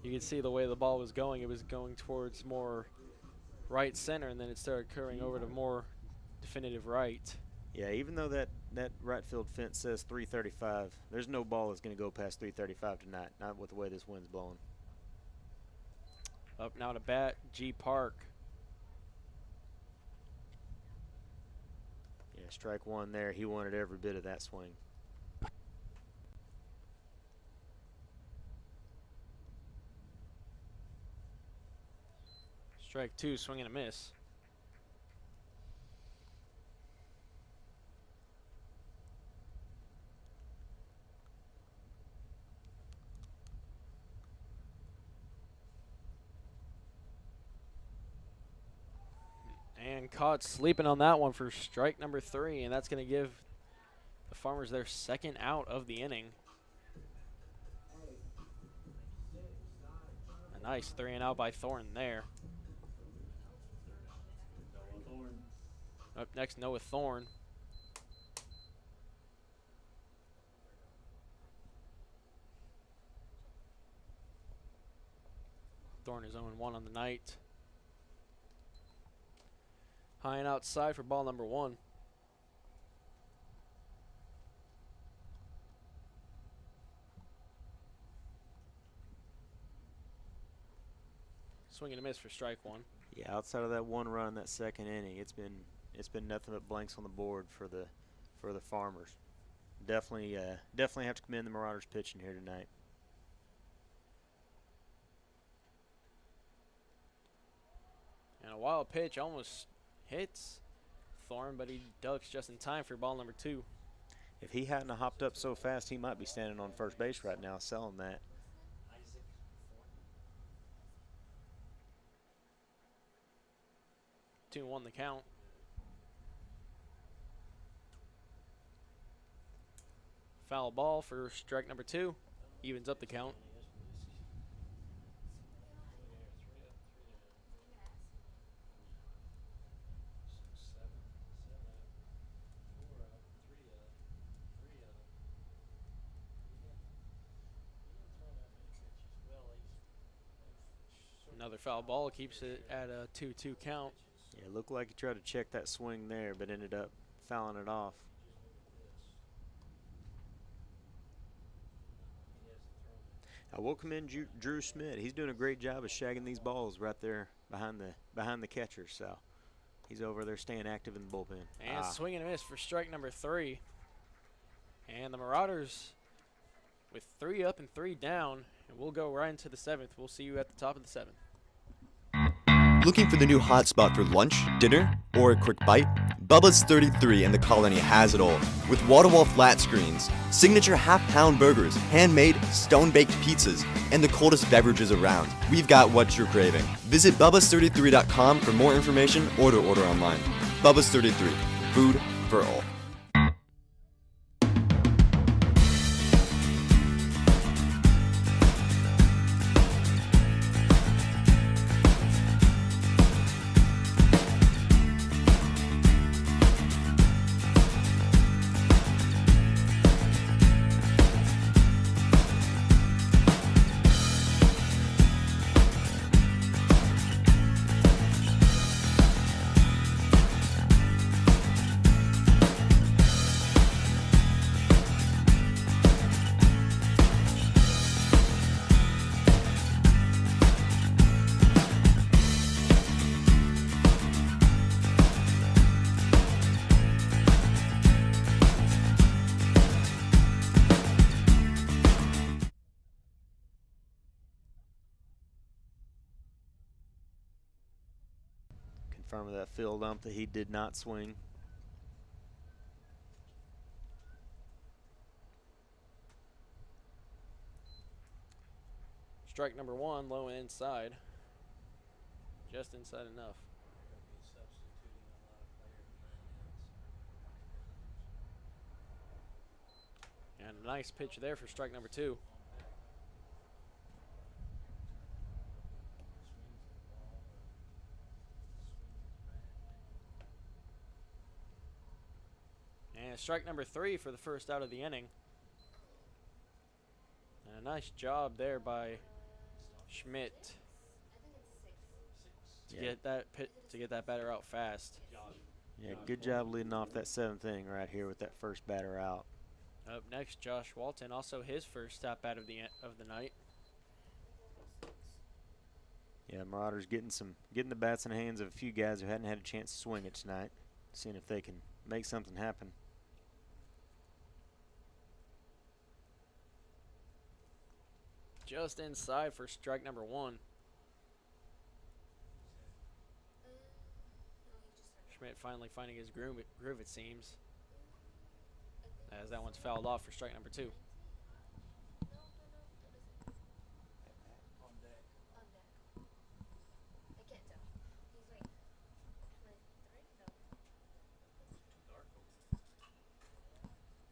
You can see the way the ball was going. It was going towards more right center, and then it started curving over to more definitive right. Yeah, even though that right field fence says 335, there's no ball that's going to go past 335 tonight, not with the way this wind's blowing. Up now to bat, G. Park. Yeah, strike one there. He wanted every bit of that swing. Strike two, swing and a miss. And caught sleeping on that one for strike number 3, and that's going to give the Farmers their second out of the inning. A nice 3-and-out by Thorne there. Up next, Noah Thorne. Thorne is 0-1 on the night. High and outside for ball number 1. Swing and a miss for strike 1. Yeah, outside of that one run in that second inning, it's been nothing but blanks on the board for the Farmers. Definitely have to commend the Marauders pitching here tonight. And a wild pitch almost hits Thorne, but he ducks just in time for ball number 2. If he hadn't have hopped up so fast, he might be standing on first base right now selling that. 2-1 the count. Foul ball for strike number 2. Evens up the count. Another foul ball keeps it at a 2-2 count. Yeah, it looked like he tried to check that swing there, but ended up fouling it off. I will commend Drew Schmidt. He's doing a great job of shagging these balls right there behind the catcher. So he's over there staying active in the bullpen. And swing and a miss for strike number 3. And the Marauders with 3 up and 3 down, and we'll go right into the 7th. We'll see you at the top of the 7th. Looking for the new hot spot for lunch, dinner, or a quick bite? Bubba's 33 and the Colony has it all. With wall-to-wall flat screens, signature half-pound burgers, handmade, stone-baked pizzas, and the coldest beverages around. We've got what you're craving. Visit bubbas33.com for more information or to order online. Bubba's 33, food for all. Confirming that field ump that he did not swing. Strike number 1, low and inside. Just inside enough. And a nice pitch there for strike number 2. And strike number 3 for the first out of the inning. And a nice job there by Schmidt to Yeah. get that batter out fast. Yeah, good job leading off that 7th inning right here with that first batter out. Up next, Josh Walton, also his first stop out of the night. Yeah, Marauders getting the bats in the hands of a few guys who hadn't had a chance to swing it tonight, seeing if they can make something happen. Just inside for strike number 1. Schmidt finally finding his groove, it seems, as that one's fouled off for strike number 2.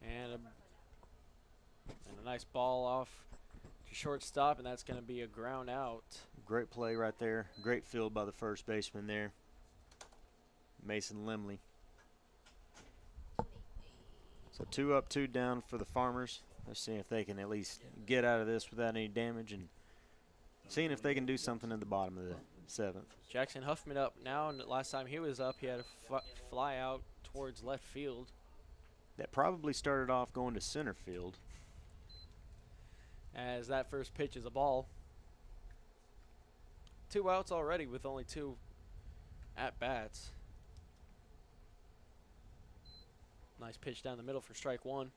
And a nice ball off to shortstop, and that's going to be a ground out. Great play right there. Great field by the first baseman there, Mason Limley. So 2 up, 2 down for the Farmers. Let's see if they can at least get out of this without any damage, and seeing if they can do something in the bottom of the 7th. Jackson Huffman up now, and last time he was up, he had a fly out towards left field. That probably started off going to center field. As that first pitch is a ball. 2 outs already with only 2 at-bats. Nice pitch down the middle for strike 1.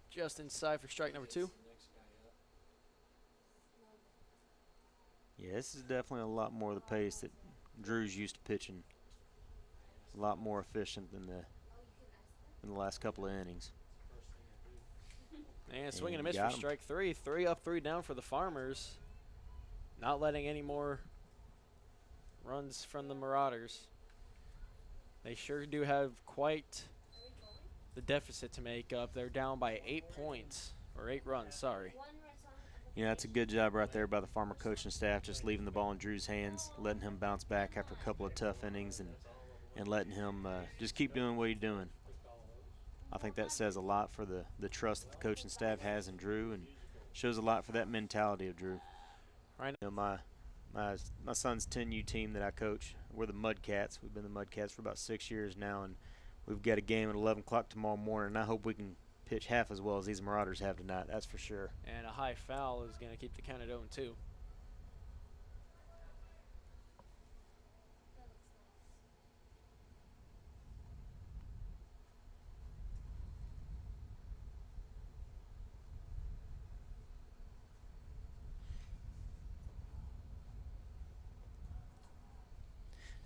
Just inside for strike number 2. Yeah, this is definitely a lot more of the pace that Drew's used to pitching. A lot more efficient than the last couple of innings. And swing and a miss for strike 3. 3 up, 3 down for the Farmers. Not letting any more runs from the Marauders. They sure do have quite the deficit to make up. They're down by 8 points, or 8 runs, sorry. Yeah, that's a good job right there by the Farmer coaching staff, just leaving the ball in Drew's hands, letting him bounce back after a couple of tough innings, and letting him just keep doing what he's doing. I think that says a lot for the trust that the coaching staff has in Drew, and shows a lot for that mentality of Drew. Right. You know, my son's 10U team that I coach, we're the Mudcats. We've been the Mudcats for about 6 years now, and we've got a game at 11 o'clock tomorrow morning, and I hope we can pitch half as well as these Marauders have tonight, that's for sure. And a high foul is going to keep the count at 0-2.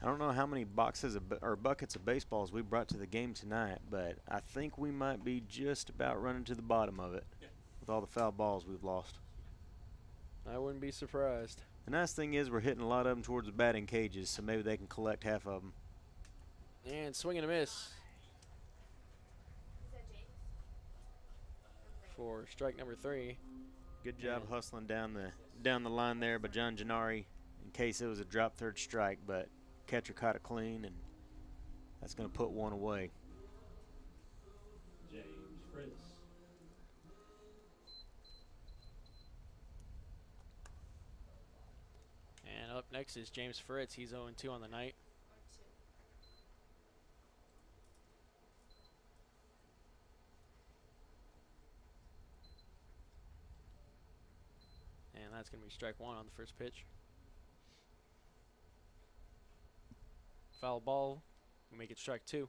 I don't know how many boxes or buckets of baseballs we brought to the game tonight, but I think we might be just about running to the bottom of it with all the foul balls we've lost. I wouldn't be surprised. The nice thing is we're hitting a lot of them towards the batting cages, so maybe they can collect half of them. And swing and a miss for strike number 3. Good job hustling down the line there by John Gennari in case it was a drop third strike, but catcher caught it clean, and that's going to put one away. James Fritz. And up next is James Fritz. He's 0-2 on the night. And that's going to be strike 1 on the first pitch. Foul ball. We make it strike 2.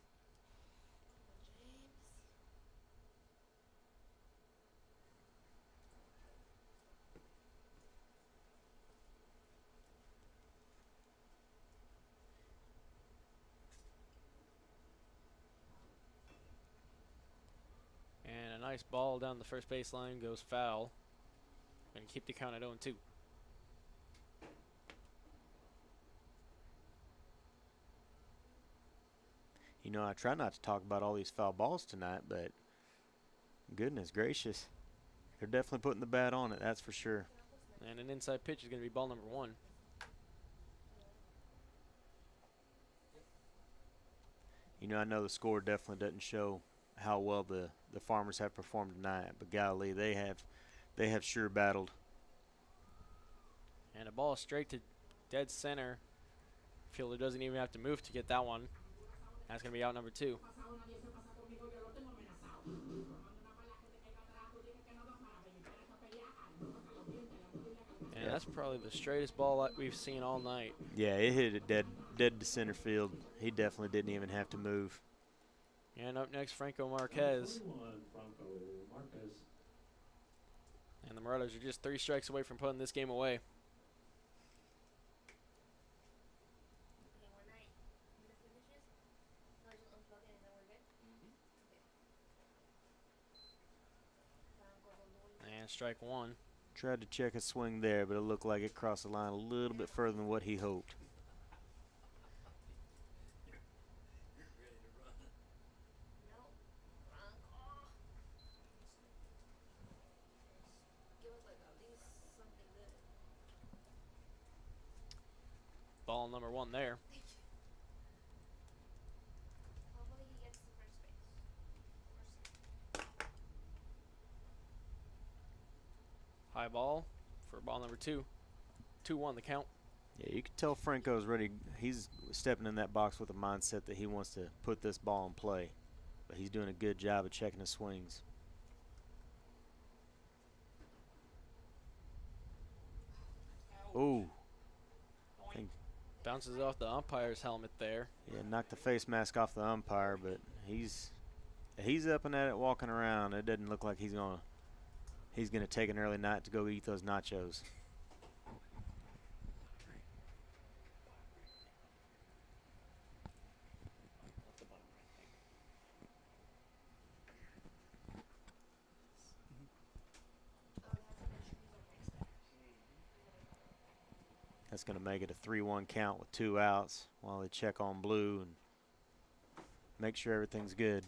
And a nice ball down the first baseline goes foul. Going to keep the count at 0-2. You know, I try not to talk about all these foul balls tonight, but goodness gracious, they're definitely putting the bat on it, that's for sure. And an inside pitch is going to be ball number 1. You know, I know the score definitely doesn't show how well the Farmers have performed tonight, but golly, they have sure battled. And a ball straight to dead center. Fielder doesn't even have to move to get that one. That's going to be out number 2. And that's probably the straightest ball that we've seen all night. Yeah, it hit it dead to center field. He definitely didn't even have to move. And up next, Franco Marquez. And the Marauders are just 3 strikes away from putting this game away. And strike 1. Tried to check a swing there, but it looked like it crossed the line a little bit further than what he hoped. Ball number 1 there. High ball for ball number 2. 2-1 the count. Yeah, you can tell Franco's ready. He's stepping in that box with a mindset that he wants to put this ball in play. But he's doing a good job of checking his swings. Ooh. Bounces off the umpire's helmet there. Yeah, knocked the face mask off the umpire, but he's up and at it walking around. It doesn't look like he's gonna take an early night to go eat those nachos. That's going to make it a 3-1 count with 2 outs while they check on Blue and make sure everything's good.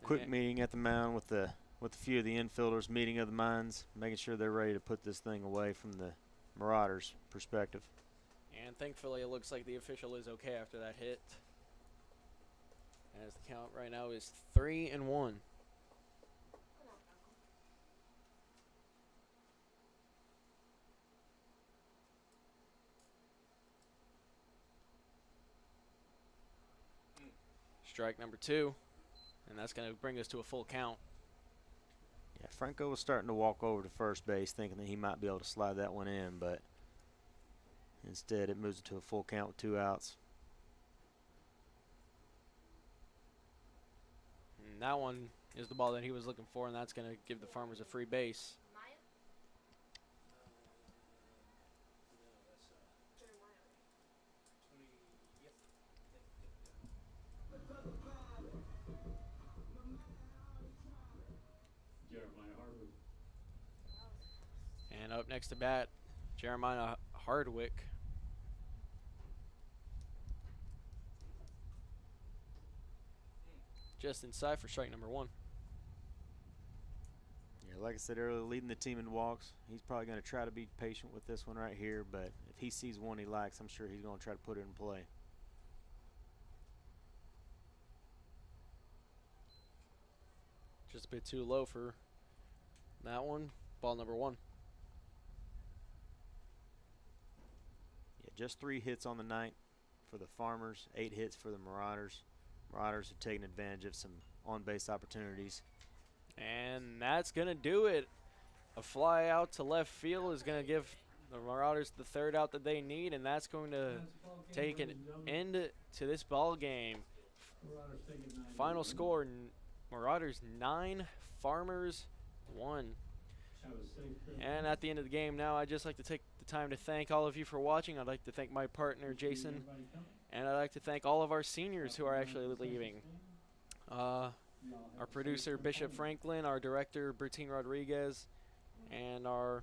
Quick meeting at the mound with a few of the infielders, meeting of the minds, making sure they're ready to put this thing away from the Marauders' perspective. And thankfully it looks like the official is okay after that hit. As the count right now is 3-1. Strike number 2, and that's going to bring us to a full count. Yeah, Franco was starting to walk over to first base thinking that he might be able to slide that one in, but instead it moves it to a full count with 2 outs. And that one is the ball that he was looking for, and that's going to give the Farmers a free base. And up next to bat, Jeremiah Hardwick. Just inside for strike number 1. Yeah, like I said earlier, leading the team in walks. He's probably going to try to be patient with this one right here, but if he sees one he likes, I'm sure he's going to try to put it in play. Just a bit too low for that one. Ball number 1. Yeah, just 3 hits on the night for the Farmers, 8 hits for the Marauders. Marauders have taken advantage of some on-base opportunities. And that's going to do it. A fly out to left field is going to give the Marauders the 3rd out that they need, and that's going to take an end to this ball game. Final score, Marauders 9, Farmers 1. And at the end of the game now, I'd just like to take the time to thank all of you for watching. I'd like to thank my partner, Jason, and I'd like to thank all of our seniors who are actually leaving. Our producer, Bishop Franklin, our director, Bertine Rodriguez, and our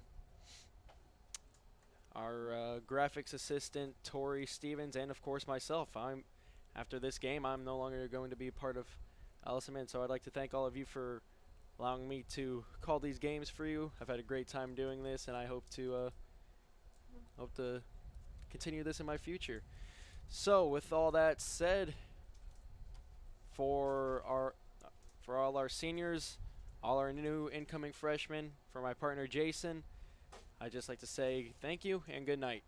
graphics assistant, Tori Stevens, and of course myself. After this game, I'm no longer going to be part of Allison Min, so I'd like to thank all of you for allowing me to call these games for you. I've had a great time doing this, and I hope to continue this in my future. So, with all that said, for all our seniors, all our new incoming freshmen, for my partner Jason, I'd just like to say thank you and good night.